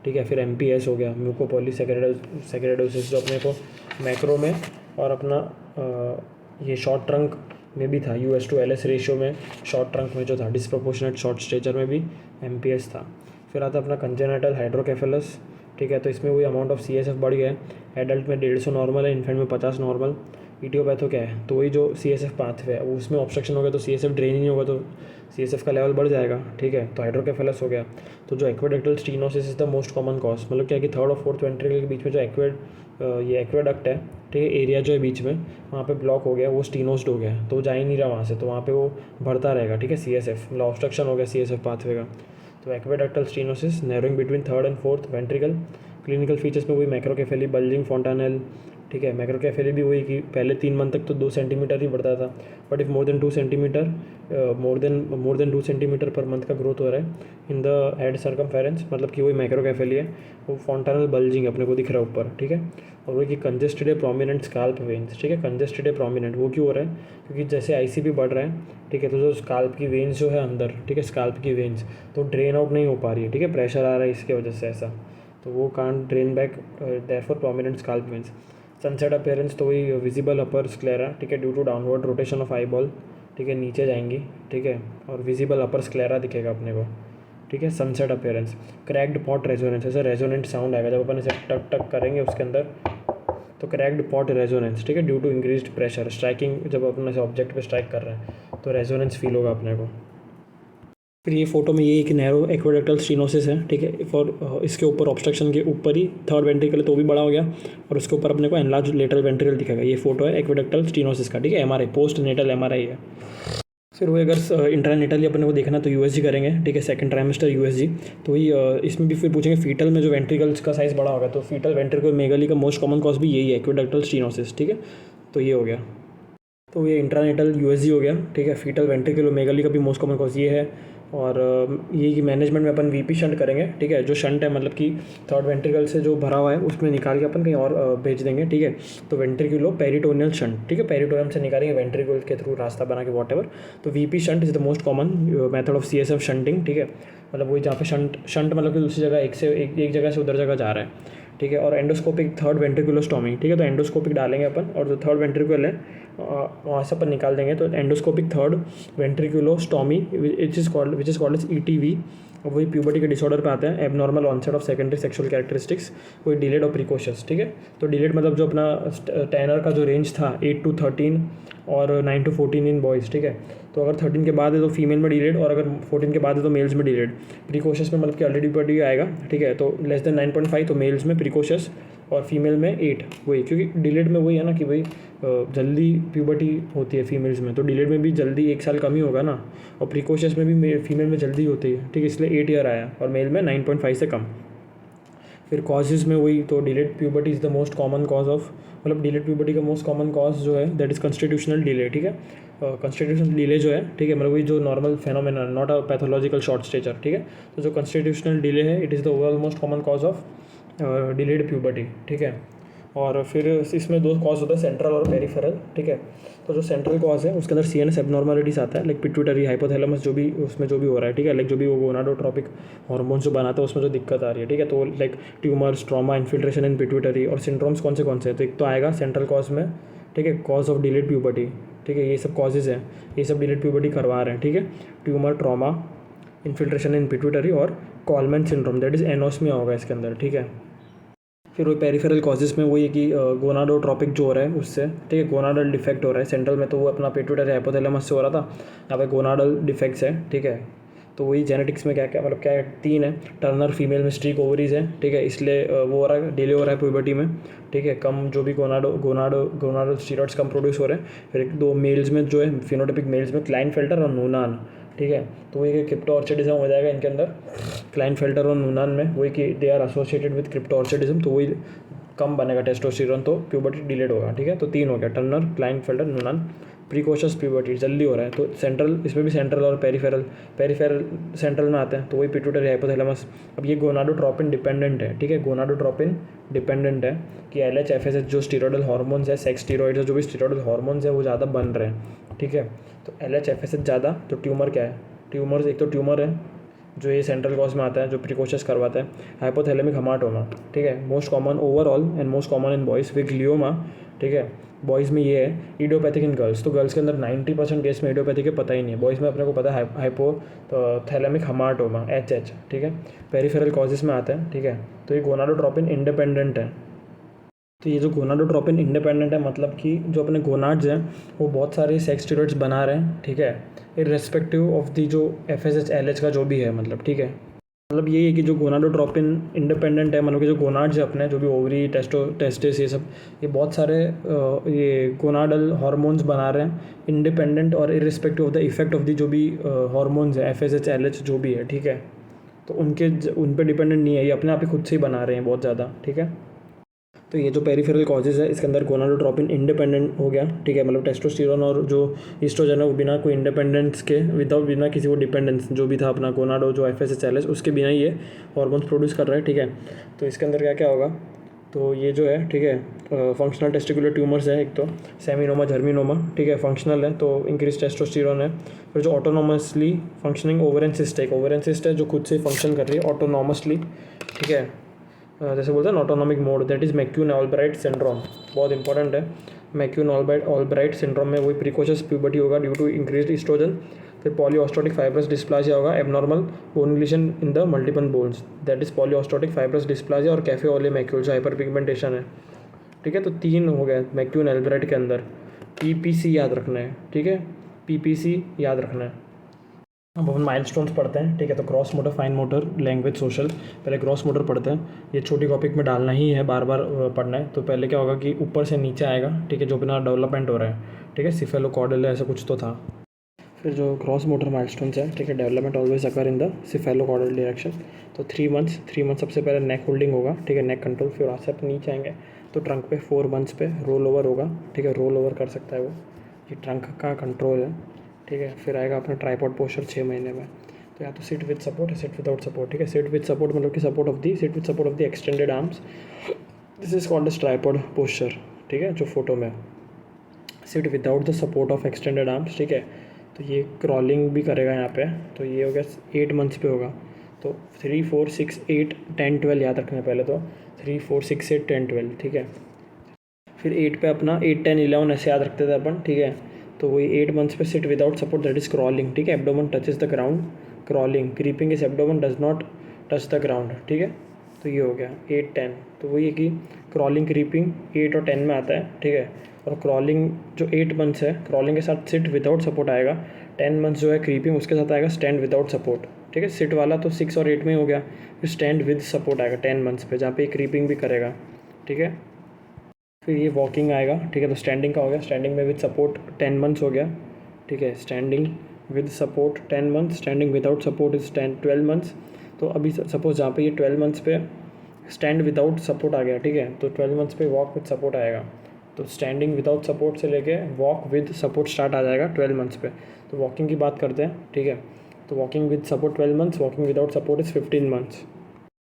ठीक है। फिर MPS हो गया, म्यूकोपॉलीसैकेराइडोसिस जो अपने को मैक्रो में और अपना ये शॉर्ट ट्रंक में भी था, US/LS रेशियो में, शॉर्ट ट्रंक में जो था, डिस्प्रोपोर्शनेट शॉर्ट स्टेचर में भी MPS था। फिर आता अपना कंजेनाइटल हाइड्रोकेफेलस, ठीक है, तो इसमें वही अमाउंट ऑफ CSF बढ़ गया है, एडल्ट में 150 नॉर्मल है, इन्फेंट में 50 नॉर्मल। इडियोपैथो क्या है, तो वही जो CSF पाथवे है उसमें ऑब्स्ट्रक्शन हो गया, तो CSF ड्रेन ही नहीं होगा, तो CSF का लेवल बढ़ जाएगा, ठीक है, तो हाइड्रोकेफेलस हो गया। तो जो aqueductal stenosis is the most common cause, मतलब क्या कि 3rd और 4th वेंट्रिकल के बीच में जो ये एक्वेडक्ट है, ठीक है, एरिया जो है बीच में वहाँ पे ब्लॉक हो गया, वो स्टीनोस्ड हो गया, तो जा ही नहीं रहा वहाँ से, तो वहाँ पे वो बढ़ता रहेगा, ठीक है, CSF मतलब ऑब्स्ट्रक्शन हो गया CSF पाथवे का। तो aqueductal stenosis, narrowing between 3rd and 4th ventricle. Clinical features में वही मैक्रोकेफेली, बल्जिंग फोंटानेल, ठीक है, मैक्रोकेफेली भी वही कि पहले 3 मंथ तक तो 2 सेंटीमीटर ही बढ़ता था, but if more than 2 centimetre, more than 2 centimetre per month का ग्रोथ हो रहा है इन द हेड सर्कमफेरेंस, मतलब कि वही मैक्रोकेफेली है। वो फोंटानल बल्जिंग अपने को दिख रहा है ऊपर, ठीक है। और वही कि कंजेस्टेड है प्रोमिनेंट स्काल्प वेन्स, ठीक है, कंजेस्टेड है प्रोमिनेंट, वो क्यों हो रहा है, क्योंकि जैसे ICP बढ़ रहा है, ठीक है, तो जो स्काल्प की वेन्स जो है अंदर, ठीक है, स्काल्प की वेन्स तो ड्रेन आउट नहीं हो पा रही है, ठीक है, प्रेशर आ रहा है इसके वजह से ऐसा, तो वो can't drain back, therefore prominent scalp veins. Sunset appearance, तो वही विजिबल अपर स्क्लेरा, ठीक है, due to downward rotation of eyeball, ठीक है, नीचे जाएंगी, ठीक है, और विजिबल अपर स्क्लेरा दिखेगा अपने को, ठीक है। Sunset appearance, cracked pot resonance, ऐसे रेजोनेंट साउंड आएगा जब अपन ऐसे टक टक करेंगे उसके अंदर, तो क्रैक्ड पॉट रेजोनेंस, ठीक है, due to increased pressure, striking जब अपन ऐसे ऑब्जेक्ट पे स्ट्राइक कर रहे हैं तो रेजोनेंस फील होगा अपने को। फिर ये फोटो में ये एक नैरो एक्वेडक्टल स्टीनोसिस है, ठीक है, फॉर इसके ऊपर ऑब्स्ट्रक्शन के ऊपर ही 3rd वेंट्रिकल है तो भी बड़ा हो गया, और उसके ऊपर अपने को एनलार्ज लेटरल वेंट्रिकल दिखेगा। ये फोटो है एक्वेडक्टल स्टीनोसिस का, ठीक है, MRI, पोस्ट नेटल MRI है। फिर वो अगर इंट्रानेटली अपने को देखना तो USG करेंगे, ठीक है, 2nd ट्राइमेस्टर USG। तो वही इसमें भी फिर पूछेंगे फीटल में जो वेंट्रिकल्स का साइज़ बड़ा होगा, तो फीटल वेंट्रिकल मेगाली का मोस्ट कॉमन कॉज भी यही है, एक्वेडक्टल स्टीनोसिस, ठीक है, तो ये हो गया। तो ये इंट्रानेटल USG हो गया, ठीक है। फीटल वेंट्रिकल मेगाली का भी मोस्ट कॉमन कॉज ये है। और ये कि मैनेजमेंट में अपन VP शंट करेंगे, ठीक है, जो शंट है मतलब कि 3rd वेंट्रिकल से जो भरा हुआ है उसमें निकाल के अपन कहीं और भेज देंगे, ठीक है। तो वेंट्रिकुलो पेरिटोनियल शंट, ठीक है, पेरिटोनियम से निकालेंगे वेंट्रिकल के थ्रू रास्ता बना के वॉटएवर। तो VP shunt is the most common method of CSF shunting, ठीक है, मतलब वही जहाँ पे शंट मतलब कि दूसरी जगह एक जगह से उधर जगह जा रहा है, ठीक है। और एंडोस्कोपिक 3rd वेंट्रिकुलोस्टॉमी, ठीक है, तो एंडोस्कोपिक डालेंगे अपन, और जो 3rd वेंट्रिकल है वहाँ से अपन निकाल देंगे, तो endoscopic 3rd ventriculostomy which is called as ETV। और वही प्यूबर्टी के डिसऑर्डर पे आते हैं, abnormal onset of secondary sexual characteristics, कोई डिलेड और प्रिकॉशस, ठीक है। तो डिलेड मतलब जो अपना टैनर का जो रेंज था 8 to 13 और 9 to 14 इन बॉयज़, ठीक है। तो अगर 13 के बाद है तो फीमेल में डिलेड, और अगर 14 के बाद है तो मेल्स में डिलेड। प्रिकॉशस में मतलब कि ऑलरेडी प्यूबर्टी आएगा, ठीक है, तो लेस देन 9.5 तो मेल्स में प्रिकॉशस, और फीमेल में 8, वही क्योंकि डिलेड में वही है ना कि भाई जल्दी प्यूबर्टी होती है फीमेल्स में, तो डिलेड में भी जल्दी 1 साल कम ही होगा ना, और प्रिकॉशस में भी फीमेल में जल्दी होती है, ठीक है, इसलिए 8 ईयर आया, और मेल में 9.5 से कम। फिर कॉजेज़ में वही, तो delayed puberty is the most common cause of, मतलब डिलेड प्यूबर्टी का मोस्ट कॉमन कॉज जो है दैट इज़ कॉन्स्टिट्यूशनल डिले, ठीक है। कॉन्स्टिट्यूशनल डिले जो है, ठीक है, मतलब वही जो normal phenomena, not a pathological short stature, ठीक है। तो जो कॉन्स्टिट्यूशनल डिले है it is the overall most common cause of delayed puberty, ठीक है। और फिर इसमें 2 कॉज होता है, सेंट्रल और पेरिफेरल, ठीक है। तो जो सेंट्रल कॉज है उसके अंदर CNS एबनॉर्मलिटीज आता है, लाइक पिट्यूटरी, हाइपोथैलेमस, जो भी उसमें जो भी हो रहा है, ठीक है, लाइक जो भी वो गोनाडोट्रोपिक हार्मोन जो बनाता है उसमें जो दिक्कत आ रही है, ठीक है। तो लाइक ट्यूमर्स, ट्रॉमा, इन्फिल्ट्रेशन इन पिट्यूटरी, और सिंड्रोम्स कौन से हैं, तो एक तो आएगा सेंट्रल कॉज में, ठीक है, कॉज ऑफ डिलेड प्यूबर्टी, ठीक है, ये सब कॉजेज़ हैं, ये सब डिलेड प्यूबर्टी करवा रहे हैं, ठीक है। ट्यूमर, ट्रॉमा, इन्फिल्ट्रेशन इन पिट्यूटरी और Coleman syndrome, that is anosmia होगा इसके अंदर, ठीक है। फिर वही पेरिफेरल कॉजेज़ में वही है कि गोनाडोट्रोपिक जो हो रहा है उससे, ठीक है, गोनाडल डिफेक्ट हो रहा है। सेंट्रल में तो वो अपना पिट्यूटरी हाइपोथैलेमस से हो रहा था, यहाँ पे गोनाडल डिफेक्ट्स है, ठीक है। तो वही जेनेटिक्स में क्या क्या मतलब क्या है, 3 है। टर्नर फीमेल में स्ट्रीक ओवरीज है, ठीक है, इसलिए वो हो रहा है, डिले हो रहा है प्यूबर्टी में, ठीक है। कम जो भी गोनाडो स्टीरॉइड्स कम प्रोड्यूस हो रहे हैं। फिर 2 मेल्स में जो है फिनोटाइपिक मेल्स में क्लाइनफेल्टर और नूनान, ठीक है। तो वही क्रिप्टोऑर्चिडिज्म हो जाएगा इनके अंदर, क्लाइनफेल्टर और नूनान में, वही कि दे आर एसोसिएटेड विद क्रिप्टोऑर्चिडिज्म, तो वही कम बनेगा टेस्टोस्टेरोन, तो प्यूबर्टी डिलेड होगा, ठीक है। तो 3 हो गया, टर्नर, क्लाइनफेल्टर, नूनान। प्रीकोशस प्यूबर्टी जल्दी हो रहा है, तो सेंट्रल, इसमें भी सेंट्रल और पेरिफेरल सेंट्रल में आते हैं, तो वही पिट्यूटरी हाइपोथैलेमस। अब ये गोनाडोट्रोपिन डिपेंडेंट है, ठीक है, गोनाडोट्रोपिन डिपेंडेंट है कि LH FSH जो स्टीरॉयडल हार्मोन्स है, सेक्स स्टीरॉइड्स जो भी स्टीरॉयडल हार्मोन्स है वो ज़्यादा बन रहे हैं, ठीक है। तो LH FSH ज़्यादा, तो ट्यूमर क्या है, ट्यूमर एक तो ट्यूमर है जो ये सेंट्रल कॉज में आता है, जो प्रिकॉशस करवाता है। हाइपोथैलेमिक हमाटोमा, ठीक है, most common overall and most common in boys. फिर ग्लियोमा, ठीक है, बॉयज़ में ये है। इडियोपैथिक इन गर्ल्स, तो गर्ल्स के अंदर 90% केस में इडियोपैथिक है, पता ही नहीं है। बॉयज़ में अपने को पता है हाइपोथैलेमिक हमाटोमा, HH, ठीक है। पेरिफेरल कॉजेस में आता है, ठीक है। तो ये गोनाडोट्रोपिन इंडिपेंडेंट है। तो ये जो गोनाडोट्रोपिन इंडिपेंडेंट है मतलब कि जो अपने गोनाड्स हैं वो बहुत सारे सेक्स स्टेरॉइड्स बना रहे हैं, ठीक है, इर्रेस्पेक्टिव ऑफ दी जो FSH LH का जो भी है, मतलब, ठीक है। मतलब यही है कि जो गोनाडोट्रोपिन इंडिपेंडेंट है, मतलब कि जो गोनाड्स है अपने, जो भी ओवरी, टेस्टिस, ये सब, ये बहुत सारे ये गोनाडल हार्मोन्स बना रहे हैं इंडिपेंडेंट और irrespective of the effect of the जो भी हार्मोन्स है, FSH LH जो भी है, ठीक है। तो उन पे डिपेंडेंट नहीं है, ये अपने आप ही खुद से ही बना रहे हैं बहुत ज़्यादा, ठीक है। तो ये जो पेरिफेरल कॉजेज़ है इसके अंदर गोनाडोट्रोपिन इंडिपेंडेंट हो गया, ठीक है, मतलब टेस्टोस्टेरोन और जो ईस्ट्रोजन है वो बिना कोई इंडिपेंडेंस के, बिना किसी को डिपेंडेंस जो भी था अपना गोनाडो जो FSH LH उसके बिना ये हार्मोन्स प्रोड्यूस कर रहा है, ठीक है। तो इसके अंदर क्या क्या होगा, तो ये जो है, ठीक है, फंक्शनल टेस्टिकुलर ट्यूमर्स है एक तो, सेमिनोमा, जर्मिनोमा, ठीक है, फंक्शनल है तो इंक्रीज टेस्टोस्टेरोन है। फिर जो ऑटोनोमसली फंक्शनिंग ओवेरियन सिस्ट है, एक ओवेरियन सिस्ट है जो खुद से फंक्शन कर रही है ऑटोनॉमसली, ठीक है, जैसे बोलते हैं autonomic mode, that is McCune Albright syndrome, बहुत इंपॉर्टेंट है। मैक्यून ऑलब्राइट सिंड्रोम में वही प्रिकॉशस प्यूबर्टी होगा ड्यू टू इंक्रीज ईस्ट्रोजन। फिर पॉलीऑस्टोटिक फाइब्रस डिस्प्लाजिया होगा, abnormal bone deletion in the multiple bones, that is polyostotic fibrous dysplasia और cafe ओले macule जो हाइपर पिगमेंटेशन है, ठीक है। तो 3 हो गए मैक्यून ऑलब्राइट के अंदर। PPC याद रखना है, ठीक है, PPC याद रखना है। अब अपन माइलस्टोन्स पढ़ते हैं, ठीक है। तो gross motor, fine motor, language, social. पहले ग्रॉस मोटर पढ़ते हैं, ये छोटी टॉपिक में डालना ही है, बार बार पढ़ना है। तो पहले क्या होगा कि ऊपर से नीचे आएगा, ठीक है, जो बिना डेवलपमेंट हो रहा है, ठीक है, सिफेलोकॉर्डल ऐसा कुछ तो था। फिर जो ग्रॉस मोटर माइलस्टोन्स है, ठीक है, development always occur in the cephalocaudal direction. तो 3 मंथ्स सबसे पहले नेक होल्डिंग होगा, ठीक है, नेक कंट्रोल। फिर वहाँ से आप नीचे आएंगे तो ट्रंक पे 4 मंथ्स पे रोल ओवर होगा, ठीक है, रोल ओवर कर सकता है वो, ये ट्रंक का कंट्रोल है, ठीक है। फिर आएगा अपना ट्राइपॉड पोस्चर 6 महीने में, तो या तो सिट विद सपोर्ट है, सिट विदाउट सपोर्ट, ठीक है। सिट विद सपोर्ट मतलब कि sit with support of the extended arms, this is called as tripod posture, ठीक है, जो फोटो में। Sit without the support of extended arms, ठीक है, तो ये क्रॉलिंग भी करेगा यहाँ पे, तो ये हो गया 8 मंथ्स पे होगा। तो 3, 4, 6, 8, 10, 12 याद रखना है पहले तो, 3, 4, 6, 8, 10, 12, ठीक है। फिर 8 पे अपना 8, 10, 11 ऐसे याद रखते थे अपन, ठीक है। तो वही 8 मंथ्स पे sit without support, that is crawling, ठीक है, abdomen touches the ground, crawling, creeping is abdomen does not touch the ground, ठीक है। तो ये हो गया 8, 10। तो वही है कि क्रॉलिंग, क्रीपिंग 8 और 10 में आता है, ठीक है। और क्रॉलिंग जो 8 मंथ्स है, क्रॉलिंग के साथ सिट विदाउट सपोर्ट आएगा। 10 मंथ्स जो है क्रीपिंग, उसके साथ आएगा स्टैंड विदाउट सपोर्ट, ठीक है। सिट वाला तो 6 और 8 में हो गया, फिर स्टैंड विद सपोर्ट आएगा 10 मंथ्स पे, जहाँ पे क्रीपिंग भी करेगा, ठीक है। फिर ये वॉकिंग आएगा, ठीक है। तो स्टैंडिंग का हो गया, स्टैंडिंग में विद सपोर्ट 10 मंथ्स हो गया, ठीक है। Standing with support 10 months, standing without support is 12 months. तो अभी सपोज जहाँ पे ये 12 मंथ्स पे स्टैंड विदाउट सपोर्ट आ गया, ठीक है, तो 12 मंथ्स पे वॉक विद सपोर्ट आएगा। तो स्टैंडिंग विदाउट सपोर्ट से लेके वॉक विद सपोर्ट स्टार्ट आ जाएगा 12 मंथ्स पे। तो वॉकिंग की बात करते हैं, ठीक है। तो walking with support 12 months, walking without support is 15 months.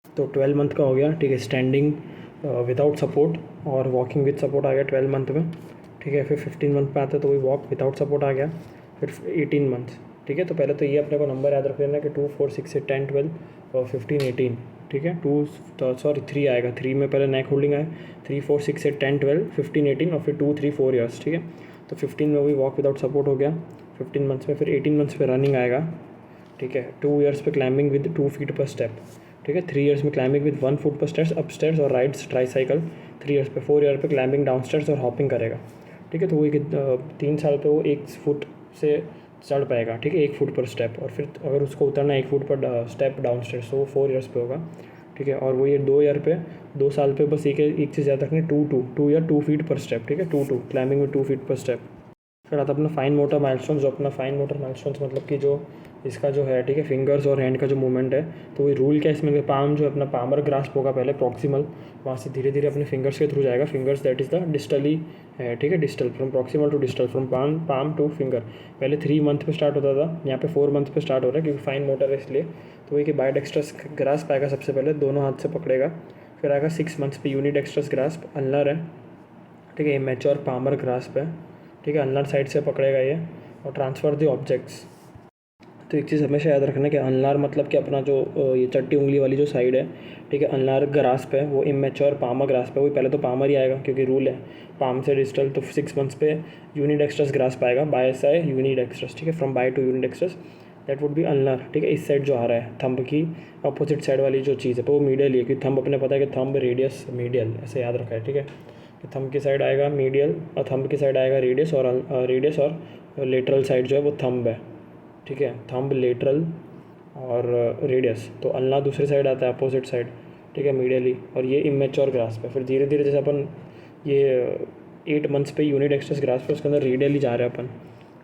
तो 12 मंथ का हो गया, ठीक है, स्टैंडिंग विदाउट सपोर्ट, और वॉकिंग विद सपोर्ट आ गया 12 मंथ में, ठीक है। फिर 15 मंथ पे आते हैं तो वही वॉक विदाउट सपोर्ट आ गया, फिर 18 मंथ्स, ठीक है। तो पहले तो ये अपने को नंबर याद रख लेना कि 2, 4, 6, 8, 10, 12 और 15, 18, ठीक है। 3 आएगा, 3 में पहले नेक होल्डिंग आए, 3, 4, 6, 8, 10, 12, 15, 18 और फिर 2, 3, 4 ईयर्स, ठीक है। तो 15 में वही वॉक विदाउट सपोर्ट हो गया 15 मंथ्स में। फिर 18 मंथ्स पे रनिंग आएगा, ठीक है। 2 ईयर्स पे क्लाइंबिंग विद 2 फीट पर स्टेप, ठीक है। 3 ईयर्स में क्लाइंबिंग विद 1 फुट पर स्टेप्स अपस्टेयर्स और राइड्स ट्राईसाइकिल 3 ईयर्स पे। 4 ईयर पे क्लाइंबिंग डाउनस्टेयर्स और हॉपिंग करेगा, ठीक है। तो वही 3 साल पे वो 1 फुट से चढ़ पाएगा, ठीक है, 1 फुट पर स्टेप। और फिर अगर उसको उतरना 1 फुट पर स्टेप डाउनस्टेयर्स तो वो 4 ईयर्स पे होगा, ठीक है। और वो ये 2 ईयर पे 2 साल पे बस एक चीज़ याद रखनी, 2 ईयर 2 फीट पर स्टेप, ठीक है। 2 क्लाइंबिंग में 2 फीट पर स्टेप। फिर आता अपना फाइन मोटर माइलस्टोन्स। जो अपना फाइन मोटर माइलस्टोन्स मतलब कि जो इसका जो है, ठीक है, फिंगर्स और हैंड का जो मूवमेंट है, तो वही रूल क्या इसमें, पाम जो अपना पामर ग्रास्प होगा पहले प्रॉक्सिमल, वहाँ से धीरे धीरे अपने फिंगर्स के थ्रू जाएगा। Fingers that is the distally है, ठीक है, distal from proximal to distal, from palm to finger. पहले 3 मंथ पे स्टार्ट होता था, यहाँ पे 4 मंथ पे स्टार्ट हो रहा है क्योंकि फाइन मोटर है इसलिए। तो वही कि बायडेक्स्ट्रस ग्रास्प आएगा सबसे पहले, दोनों हाथ से पकड़ेगा। फिर आएगा 6 मंथ्स पे यूनिडेक्स्ट्रस ग्रास्प, अल्नर है, ठीक है। मैच्योर पामर ग्रास्प है, ठीक है, अल्नर साइड से पकड़ेगा ये। और ट्रांसफ़र द ऑब्जेक्ट्स। तो एक चीज़ हमेशा याद रखना कि अल्नार मतलब कि अपना जो ये चट्टी उंगली वाली जो साइड है, ठीक है, अल्नार ग्रास्प है, वो इमेच्योर पामर ग्रास्प है। वही पहले तो पामर ही आएगा क्योंकि रूल है पाम से डिस्टल। तो 6 मंथ्स पे यूनिडेक्स्ट्रस ग्रास्प आएगा, बाय से यूनिडेक्स्ट्रस, ठीक है, from bi to unidextrous, that would be ulnar, ठीक है। इस साइड जो आ रहा है थंब की अपोजिट साइड वाली जो चीज़ है तो वो मीडियल ही है, क्योंकि थंब अपने पता है कि थंब रेडियस मीडियल, ऐसे याद रखा है, ठीक है। कि थंब की साइड आएगा मीडियल और थंब की साइड आएगा रेडियस, और लेटरल साइड जो है वो थंब है, ठीक है। थंब लेटरल और रेडियस, तो अल्ना दूसरी साइड आता है अपोजिट साइड, ठीक है, मीडियली। और ये इमेच्योर ग्रास्प है। फिर धीरे धीरे जैसे अपन ये 8 मंथ्स पे यूनिडेक्स्ट्रस ग्रास्प है, उसके अंदर रेडियली जा रहे हैं अपन,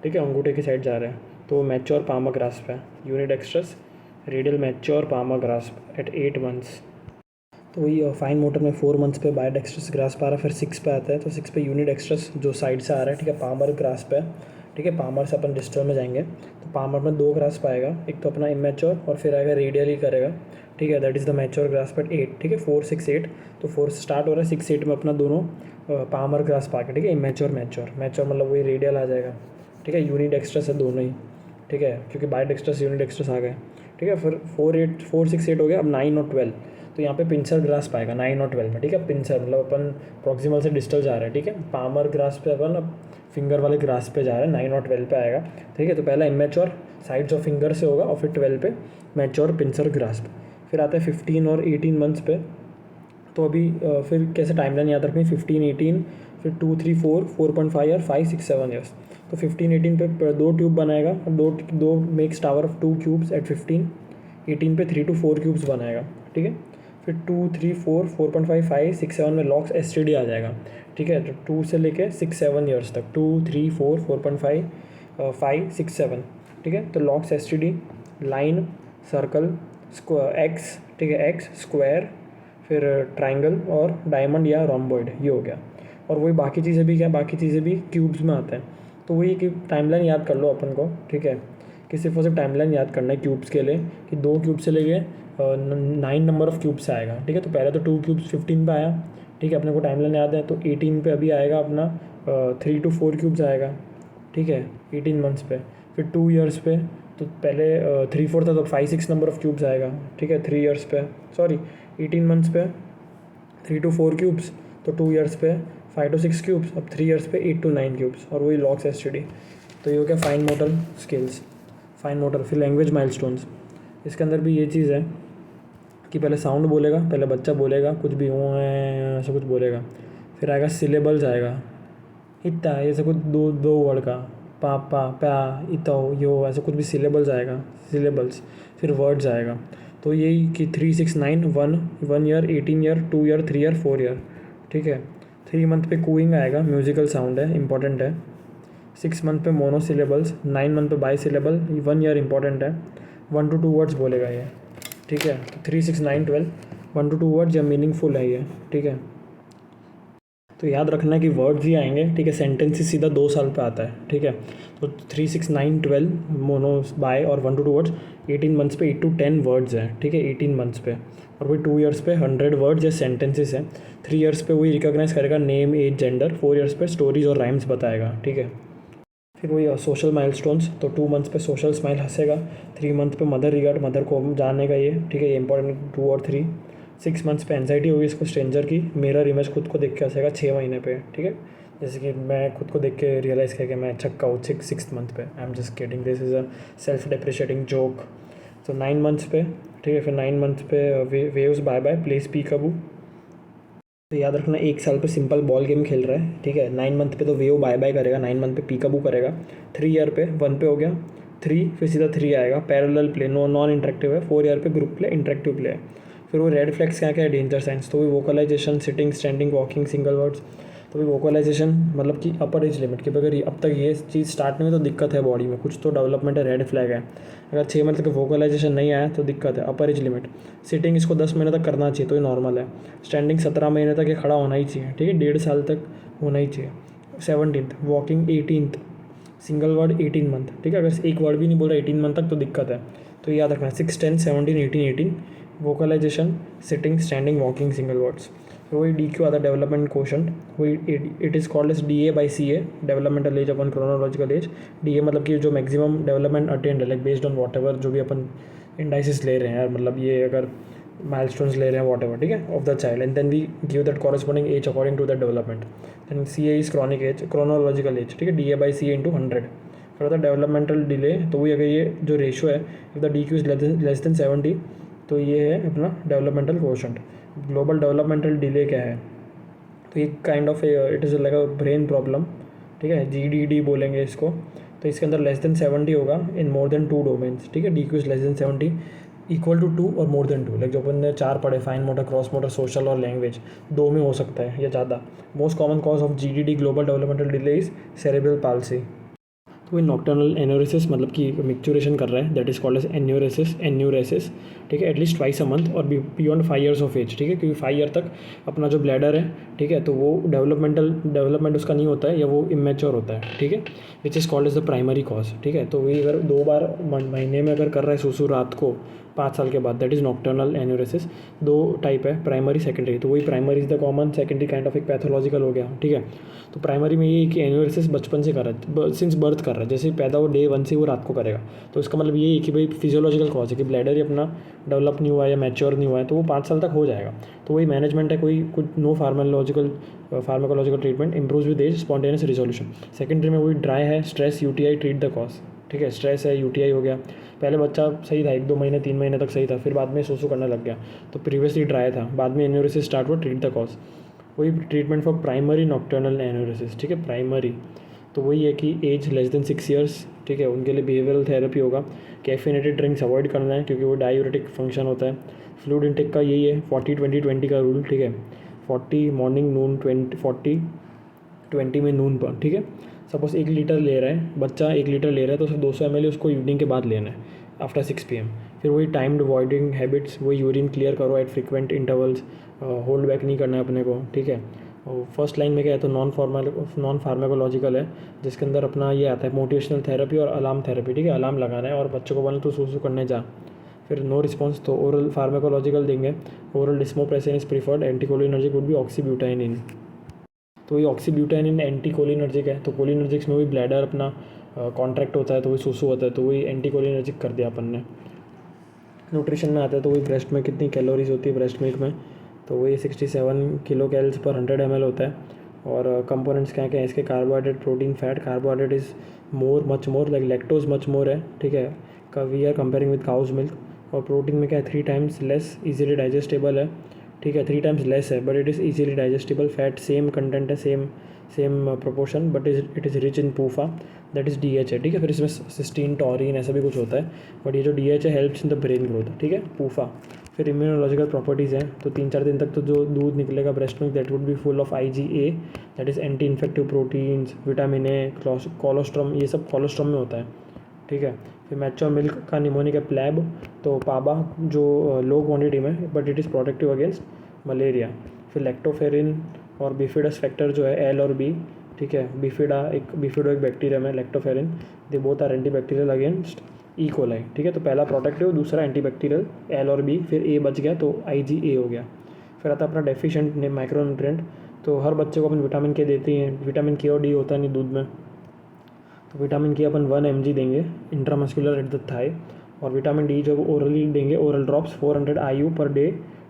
ठीक है, अंगूठे की साइड जा रहे हैं, तो मैच्योर पामर ग्रास्प है। Unidextrous radial mature palmar grasp at 8 months. तो वही फाइन मोटर में 4 मंथ्स पे बायडेक्स्ट्रस ग्रास्प आ रहा है। फिर 6 पे आता है, तो 6 पे यूनिडेक्स्ट्रस जो साइड से आ रहा है, ठीक है, पामर ग्रास्प है, ठीक है। पामर से अपन डिस्टल में जाएंगे तो पामर में 2 ग्रास्प आएगा, एक तो अपना इमेच्योर और फिर आएगा रेडियल ही करेगा, ठीक है, that is the mature grasp at 8, ठीक है। 4 6 8, तो 4 से स्टार्ट हो रहा है, 6 8 में अपना दोनों पामर ग्रास्प आ गया, ठीक है। इमेच्योर मैच्योर मतलब वही रेडियल आ जाएगा, ठीक है। यूनिडेक्स्ट्रस है दोनों ही, ठीक है, क्योंकि बायडेक्स्ट्रस यूनिडेक्स्ट्रस आ गए, ठीक है। फिर 4 6 8 हो गया। अब 9 और 12, तो यहाँ पे पिंसर ग्रास्प आएगा 9 और 12 में, ठीक है। पिंसर मतलब अपन प्रॉक्सिमल से डिस्टल जा रहे हैं, ठीक है। पामर ग्रास्प पे अपन अब फिंगर वाले ग्रास्प पे जा रहे हैं, 9 और 12 पे आएगा, ठीक है। तो पहला इमेच्योर साइड्स ऑफ फिंगर से होगा और फिर 12 पे मैच्योर पिंसर ग्रास्प। फिर आता है 15 और 18 मंथ्स पे। तो अभी फिर कैसे टाइमलाइन याद रखनी, 15 18, फिर 2 3 4 4.5 और 5 6 7 ईयर्स। तो 15 18 पे 2 ट्यूब बनाएगा, दो makes tower of 2 cubes at 15। 18 पे 3 to 4 क्यूब्स बनाएगा, ठीक है। फिर 2 3 4 4.5 5 6 7 में लॉक्स एसटीडी आ जाएगा, ठीक है। तो 2 से लेके 6 7 ईयर्स तक, 2 3 4 4.5 5 6 7, ठीक है। तो locks STD, line, circle, x, ठीक है, एक्स, स्क्वायर, फिर ट्राइंगल और डायमंड या रोम्बॉइड, ये हो गया। और वही बाकी चीज़ें भी क्या, बाकी चीज़ें भी क्यूब्स में आते हैं। तो वही कि टाइमलाइन याद कर लो अपन को, ठीक है, कि सिर्फ और सिर्फ टाइमलाइन याद करना है क्यूब्स के लिए, कि 2 क्यूब से लेके 9 नंबर ऑफ़ क्यूब से आएगा, ठीक है। तो पहले तो 2 क्यूब्स 15 पे आया, ठीक है, अपने को टाइमलाइन याद है। तो 18 पे अभी आएगा अपना 3 to 4 क्यूब्स आएगा, ठीक है, 18 मंथ्स पे। फिर 2 ईयर्स पे तो पहले 3 4 था, तो 5 6 नंबर ऑफ़ क्यूब्स आएगा, ठीक है। 3 ईयर्स पे, सॉरी 18 मंथ्स पे 3 to 4 क्यूब्स, तो 2 ईयर्स पे 5 to 6 क्यूब्स, अब 3 ईयर्स पे 8 to 9 क्यूब्स, और वही लॉक्स एसटीडी। तो ये हो गया fine motor skills, fine motor. फिर लैंग्वेज माइलस्टोन्स, इसके अंदर भी ये चीज़ है कि पहले साउंड बोलेगा, पहले बच्चा बोलेगा कुछ भी हो ऐसा कुछ बोलेगा। फिर आएगा सिलेबल्स आएगा, इतना ऐसे कुछ दो वर्ड का, पा प्या इतो यो, ऐसे कुछ भी सिलेबल्स आएगा, सिलेबल्स। फिर वर्ड्स आएगा, तो यही कि 3 6 9 1 year, 18 year, 2 year, 3 year, 4 year, ठीक है। 3 मंथ पे कूइंग आएगा, म्यूजिकल साउंड है, इंपॉर्टेंट है। 6 मंथ पे मोनोसिलेबल्स, 9 मंथ पे बाई सिलेबल, 1 ईयर इंपॉर्टेंट है। 1 to 2 वर्ड्स बोलेगा ये, ठीक है। तो 3 6 9 12 1 to 2 वर्ड्स या मीनिंगफुल है ये, ठीक है। तो याद रखना है कि वर्ड्स ही आएंगे, ठीक है। सेंटेंस ही सीधा 2 साल पे आता है, ठीक है। तो 3 6 9 12 मोनो बाय और 1 to 2 वर्ड्स। 18 मंथ्स पे 8 to 10 वर्ड्स हैं, ठीक है, 18 मंथ्स पे। और वही 2 ईयर्स पे 100 वर्ड्स या सेंटेंसेस हैं। 3 ईयर्स पे वही रिकॉग्नाइज करेगा नेम एज जेंडर। 4 ईयर्स पे स्टोरीज और राइम्स बताएगा, ठीक है। फिर वही सोशल माइलस्टोन्स, तो 2 मंथ्स पे सोशल स्माइल हंसेगा। 3 मंथ पे मदर रिगार्ड, मदर को जानने का ये, ठीक है, ये इंपॉर्टेंट 2 और 3। 6 मंथ्स पे एंजाइटी होगी इसको स्ट्रेंजर की, मिरर इमेज खुद को देख के हंसेगा 6 महीने पे, ठीक है। जैसे कि मैं खुद को देख के रियलाइज़ किया कि मैं छक्का हूँ 6th मंथ पे। I am just kidding, this is a self depreciating joke. तो 9 मंथ्स पे, ठीक है, फिर 9 मंथ पे waves bye bye plays peekaboo. तो याद रखना 1 साल पे सिंपल बॉल गेम खेल रहा है, ठीक है। 9 मंथ पे तो वेव बाय बाय करेगा, 9 मंथ पे पी कबू करेगा। 3 ईयर पे 1 पे हो गया, 3 फिर सीधा 3 आएगा, पैरेलल प्ले, नॉन इंटरेक्टिव है। 4 ईयर पे ग्रुप प्ले, इंटरेक्टिव प्ले है। फिर वो रेड फ्लैग्स क्या क्या है, डेंजर साइंस, तो भी vocalisation, sitting, standing, walking, single words. तो भी वोकलाइजेशन मतलब कि अपर एज लिमिट की, अगर अब तक ये चीज़ स्टार्ट नहीं हुई तो दिक्कत है बॉडी में, कुछ तो डेवलपमेंट है, रेड फ्लैग है। अगर 6 मंथ तक वोकलाइजेशन नहीं आया तो दिक्कत है, अपर एज लिमिट। सिटिंग इसको 10 महीने तक करना चाहिए तो ये नॉर्मल है। स्टैंडिंग 17 महीने तक ये खड़ा होना ही चाहिए, ठीक है, 1.5 साल तक होना ही चाहिए। 17th walking, 18th single word 18 month, ठीक है। अगर एक वर्ड भी नहीं बोल रहा 18 मंथ तक तो दिक्कत है। तो याद रखना 6, 10, 17, 18, 18 vocalisation, sitting, standing, walking, single words. तो वही डी क्यू आता है डेवलपमेंट क्वेश्चन, वही it is called as DA/CA, developmental age upon chronological age. DA मतलब कि जो मैक्सिमम डेवलपमेंट अटेंड है, like based on whatever जो भी अपन इंडाइसिस ले रहे हैं यार, मतलब ये अगर माइलस्टोन्स ले रहे हैं वॉट एवर, ठीक है, of the child, and then we give that corresponding age according to that development. Then CA is chronic age, chronological age, ठीक है, DA/CA इंटू 100। फिर होता है डेवलपमेंटल डिले, तो वही अगर ये जो रेशो है, if the DQ is less than 70 तो ये है अपना developmental quotient. Global developmental delay क्या है, तो ये kind of it is like a brain problem, ठीक है, GDD बोलेंगे इसको। तो इसके अंदर लेस देन 70 होगा इन मोर देन 2 डोमेन्स, ठीक है। DQ is less than 70 equal to 2 और मोर देन 2, लाइक जो अपन ने 4 पढ़े, fine motor, cross motor, social और लैंग्वेज, 2 में हो सकता है या ज़्यादा। Most common cause of GDD global developmental delay is cerebral palsy. तो ये नॉक्टर्नल एन्यूरेसिस मतलब कि मिक्चुरेशन कर रहा है, that is called as enuresis, ठीक है, एटलीस्ट ट्वाइस अ मंथ और बियॉन्ड 5 ईयर्स ऑफ एज, ठीक है, क्योंकि 5 ईयर तक अपना जो ब्लैडर है, ठीक है, तो वो डेवलपमेंट उसका नहीं होता है या वो इमेच्योर होता है, ठीक है, which is called as the primary cause, ठीक है। तो वही अगर 2 बार महीने में अगर कर रहा है सुसु रात को 5 साल के बाद, that is nocturnal enuresis. 2 type है, प्राइमरी, सेकेंडरी। तो वही primary is the common, secondary kind of एक पैथोलॉजिकल हो गया, ठीक है। तो प्राइमरी में ये है कि एन्यूरेसिस बचपन से कर रहा है, सिंस बर्थ कर रहा है, जैसे पैदा हो डे 1 से वो रात को करेगा। तो इसका मतलब ये है कि भाई फिजियोलॉजिकल कॉज है कि ब्लैडर ही अपना डेवलप नहीं हुआ है या मैच्योर नहीं हुआ है, तो वो 5 साल तक हो जाएगा। तो वही मैनेजमेंट है, कोई कुछ no pharmacological treatment, improve with age, spontaneous resolution. Secondary में वही ड्राई है, stress, UTI, treat the cause, ठीक है, स्ट्रेस है, UTI हो गया। पहले बच्चा सही था, 1-2 महीने 3 महीने तक सही था, फिर बाद में सोसो करने लग गया, तो प्रीवियसली ड्राई था, बाद में एन्यूरेसिस स्टार्ट हुआ, ट्रीट द कॉज। वही treatment for primary nocturnal enuresis, ठीक है, प्राइमरी। तो वही है कि एज लेस देन 6 ईयर्स, ठीक है, उनके लिए बिहेवियरल थेरेपी होगा। कैफिनेटेड ड्रिंक्स अवॉइड करना है क्योंकि वो डायूरेटिक फंक्शन होता है। फ्लूइड इंटेक का यही है 40-20-20 का रूल, ठीक है, 40 मॉर्निंग, नून, 40-20 में नून पर, ठीक है। सपोज 1 लीटर ले रहा है बच्चा, 1 लीटर ले रहा है तो उसे 200 ml उसको इवनिंग के बाद लेना है, आफ्टर 6 PM। फिर वही टाइम्ड अवॉइडिंग हैबिट्स, वही यूरिन क्लियर करो at frequent intervals, hold back नहीं करना है अपने को, ठीक है। और फर्स्ट लाइन में क्या है, तो नॉन फार्माकोलॉजिकल है, जिसके अंदर अपना ये आता है मोटिवेशनल थेरेपी और अलार्म थेरेपी, ठीक है, अलार्म लगाना है और बच्चों को बोलना तो सूसू करने जा। फिर नो रिस्पॉन्स तो ओरल फार्माकोलॉजिकल देंगे, oral desmopressin is preferred, anticholinergic would be oxybutynin. तो ये ऑक्सीब्यूटाइनिन एंटीकोलिनर्जिक है, तो कोलिनर्जिक्स में वही ब्लैडर अपना कॉन्ट्रैक्ट होता है तो वही सूसू होता है, तो वही एंटीकोलिनर्जिक कर दिया अपन ने। न्यूट्रिशन में आता है तो वही ब्रेस्ट में कितनी कैलोरीज होती है ब्रेस्ट मिल्क में, तो वही 67 किलो कैलोरीज पर 100 ml होता है। और कंपोनेंट्स क्या क्या है इसके, carbohydrate, protein, fat. Carbohydrate is much more like lactose much more है, ठीक है, का we are comparing with cow's milk. और प्रोटीन में क्या है, 3 times लेस, इजीली डाइजेस्टेबल है, ठीक है, 3 times लेस है but it is easily digestible. Fat same content है, same proportion, but it is rich in PUFA, that is DH है, ठीक है। फिर इसमें सिस्टीन, टॉरिन ऐसा भी कुछ होता है, बट ये जो DH है helps in the brain growth, ठीक है, पूफा। फिर इम्यूनोलॉजिकल प्रॉपर्टीज़ हैं, तो 3-4 दिन तक तो जो दूध निकलेगा breast milk, that would B full of IgA, that is anti infective proteins, vitamin A, colostrum, ये सब कोलोस्ट्रम में होता है, ठीक है। फिर मैच्योर मिल्क का निमोनिक है प्लैब, तो पाबा जो लो क्वांटिटी में but it is protective against malaria. फिर लैक्टोफेरिन और बिफिडस फैक्टर जो है L और B, ठीक है, बिफिडो एक बैक्टीरियम है, lactoferrin, they both are anti bacterial against E. coli, ठीक है। तो पहला प्रोटेक्टिव, दूसरा एंटी बैक्टीरियल, L और B, फिर A बच गया तो IgA हो गया। फिर आता है अपना डेफिशिएंट माइक्रो न्यूट्रिएंट, तो हर बच्चे को अपन विटामिन K देते हैं, विटामिन K और D होता है नहीं दूध में, तो विटामिन K अपन 1 mg देंगे इंट्रामस्कुलर एट द थाई, और विटामिन D जो ओरली देंगे, oral drops 400 IU per day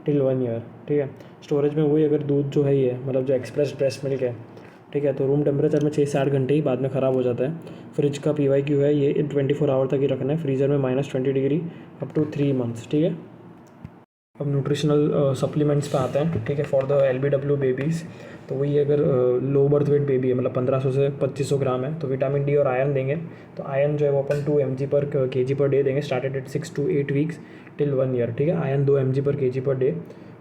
till 1 year, ठीक है। स्टोरेज में वही अगर दूध जो है ये मतलब जो एक्सप्रेस ब्रेस्ट मिल्क है ठीक है। तो रूम टेम्परेचर में 6 से 8 घंटे ही, बाद में ख़राब हो जाता है। फ्रिज का PYQ है ये 24 आवर तक ही रखना है, फ्रीज़र में -20 डिग्री अप टू 3 मंथ्स, ठीक है। अब न्यूट्रिशनल सप्लीमेंट्स पे आते हैं, ठीक है। फॉर द LBW बेबीज़, तो वही अगर लो बर्थ वेट बेबी है, मतलब 1500 से 2500 ग्राम है, तो विटामिन डी और आयरन देंगे। तो आयरन जो है वो अपन 2 mg पर kg पर डे देंगे, started at 6 to 8 weeks till 1 year, ठीक है। आयरन 2 mg पर kg पर डे।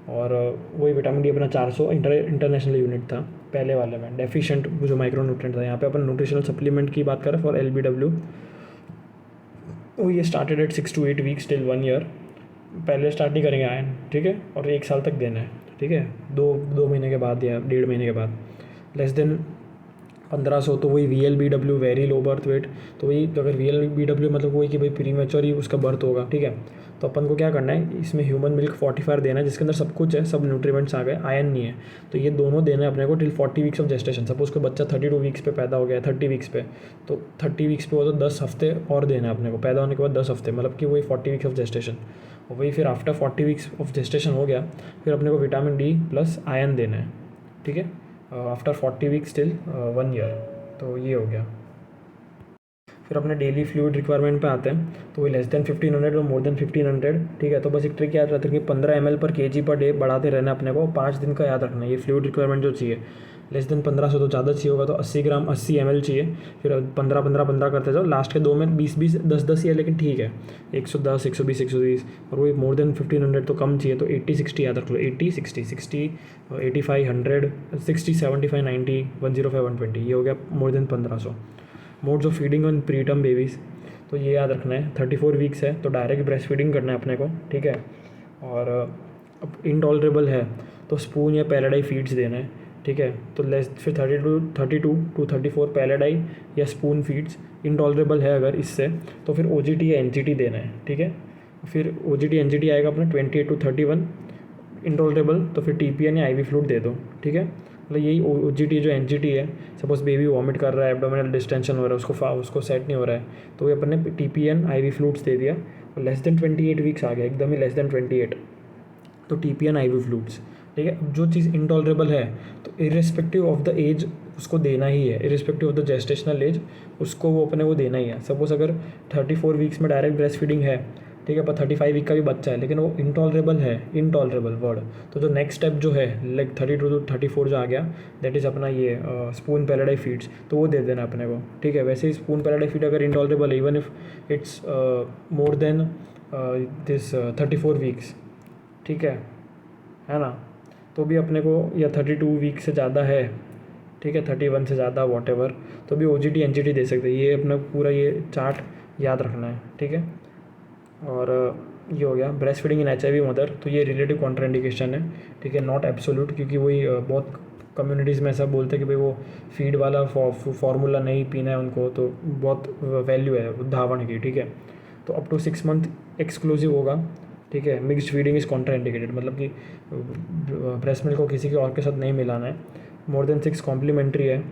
और वही विटामिन डी अपना 400 इंटरनेशनल यूनिट था पहले वाले में, डेफिशिएंट जो माइक्रोन्यूट्रिएंट था। यहाँ पे अपन न्यूट्रिशनल सप्लीमेंट की बात करें फॉर LBW, तो ये started at 6 to 8 weeks till 1 year. पहले स्टार्ट नहीं करेंगे आयन, ठीक है, और 1 साल तक देना है, ठीक है। 2 महीने के बाद या 1.5 महीने के बाद। लेस देन 1500 तो वही VLBW, very low birth weight. तो वही अगर VLBW मतलब वही कि भाई प्रीमेच्योर ही उसका बर्थ होगा, ठीक है। तो अपन को क्या करना है, इसमें ह्यूमन मिल्क फोर्टिफायर देना है, जिसके अंदर सब कुछ है, सब न्यूट्रिएंट्स आ गए, आयन नहीं है। तो ये दोनों देना है अपने को till 40 weeks of gestation. Suppose कोई बच्चा 32 वीक्स पे पैदा हो गया है, 30 वीक्स पे, तो 30 वीक्स पे हो तो 10 हफ्ते और देना है अपने को, पैदा होने के बाद 10 हफ्ते, मतलब कि वही 40 वीक्स ऑफ जेस्टेशन। और वही फिर आफ्टर 40 वीक्स ऑफ जेस्टेशन हो गया, फिर अपने को विटामिन डी प्लस आयन देना है, ठीक है, आफ्टर 40 वीक्स टिल 1 ईयर। तो ये हो गया। फिर अपने डेली फ्लूइड रिक्वायरमेंट पे आते हैं, तो वही लेस देन 1500 और मोर देन 1500, ठीक है। तो बस एक ट्रिक याद रखते हैं कि 15 ml पर kg पर डे बढ़ाते रहना अपने को, 5 दिन का याद रखना है ये फ्लूइड रिक्वायरमेंट जो चाहिए। लेस देन 1500 तो ज़्यादा चाहिए होगा, तो 80 ग्राम 80 ml चाहिए। फिर 15-15-15 करते जाओ, लास्ट के 2 में 20-20 10-10 ही है, लेकिन ठीक है, 110 120 120। और वही मोर देन 1500 तो कम चाहिए, तो 80-60 याद रख लो, 80-60 85 100 60 75 90 105 120, ये हो गया more than 1500। Modes of feeding on preterm babies, तो ये याद रखना है, 34 वीक्स है तो डायरेक्ट ब्रेस्ट फीडिंग करना है अपने को, ठीक है। और अब इनटॉलरेबल है तो स्पून या पैराडाई फीड्स देना है, ठीक है। तो लेस फिर 32 to 34 पैराडाई या स्पून फीड्स। इनटॉलरेबल है अगर इससे, तो फिर OGT या NGT देना है, ठीक है। फिर OGT NGT आएगा अपना 28 to 31। इनटॉलरेबल तो फिर TPN या IV फ्लूइड दे दो, ठीक है। मतलब यही OGT जो NGT है, सपोज बेबी वॉमिट कर रहा है, एब्डोमिनल डिस्टेंशन हो रहा है, उसको सेट नहीं हो रहा है, तो ये अपन ने TPN IV फ्लूइड्स दे दिया। और लेस देन 28 वीक्स आ गया, एकदम ही लेस देन 28, तो TPN IV फ्लूइड्स, ठीक है। अब जो चीज़ इनटॉलरेबल है तो इरिस्पेक्टिव ऑफ द एज उसको देना ही है, irrespective of the gestational age उसको वो अपने को देना ही है। सपोज अगर 34 वीक्स में डायरेक्ट ब्रेस्ट फीडिंग है, ठीक है, पर 35 वीक का भी बच्चा है लेकिन वो इनटॉलरेबल है, इनटॉलरेबल वर्ड, तो जो नेक्स्ट स्टेप जो है लाइक 32 to 34 जो आ गया, दैट इज़ अपना ये स्पून पैराडाई फीड्स, तो वो दे देना अपने को, ठीक है। वैसे ही स्पून पैराडाई फीड अगर इनटॉलरेबल है, even if it's more than this 34 weeks, ठीक है ना, तो भी अपने को, या 32 वीक से ज़्यादा है, ठीक है, 31 से ज़्यादा वॉट तो भी OGT NGT दे सकते हैं। ये अपना पूरा ये चार्ट याद रखना है, ठीक है। और ये हो गया ब्रेस्ट फीडिंग इन HIV मदर, तो ये रिलेटिव कॉन्ट्राइंडिकेशन है, ठीक है, नॉट एब्सोल्यूट, क्योंकि वही बहुत कम्युनिटीज़ में ऐसा बोलते हैं कि भाई वो फीड वाला फार्मूला नहीं पीना है उनको, तो बहुत वैल्यू है धावण की, ठीक है। तो अप टू 6 मंथ एक्सक्लूसिव होगा, ठीक है। मिक्स्ड फीडिंग इज़ कॉन्ट्राइंडिकेटेड, मतलब कि ब्रेस्ट मिल्क को किसी के और के साथ नहीं मिलाना है। मोर देन 6 कॉम्प्लीमेंट्री है।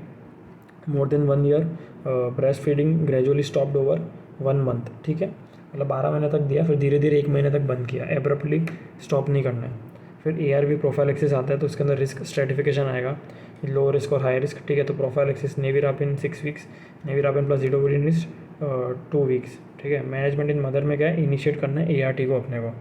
More than 1 year breast feeding gradually stopped over 1 month, ठीक है, मतलब 12 महीने तक दिया, फिर धीरे धीरे 1 महीने तक बंद किया, एब्रप्टली स्टॉप नहीं करना है। फिर ARV प्रोफाइलेक्सिस आता है, तो उसके अंदर रिस्क स्ट्रेटिफिकेशन आएगा, लो रिस्क और हाई रिस्क, ठीक है। तो prophylaxis nevirapine 6 weeks, nevirapine plus zidovudine is 2 weeks, ठीक है। मैनेजमेंट इन मदर में क्या है, इनिशिएट करना है ART को अपने को।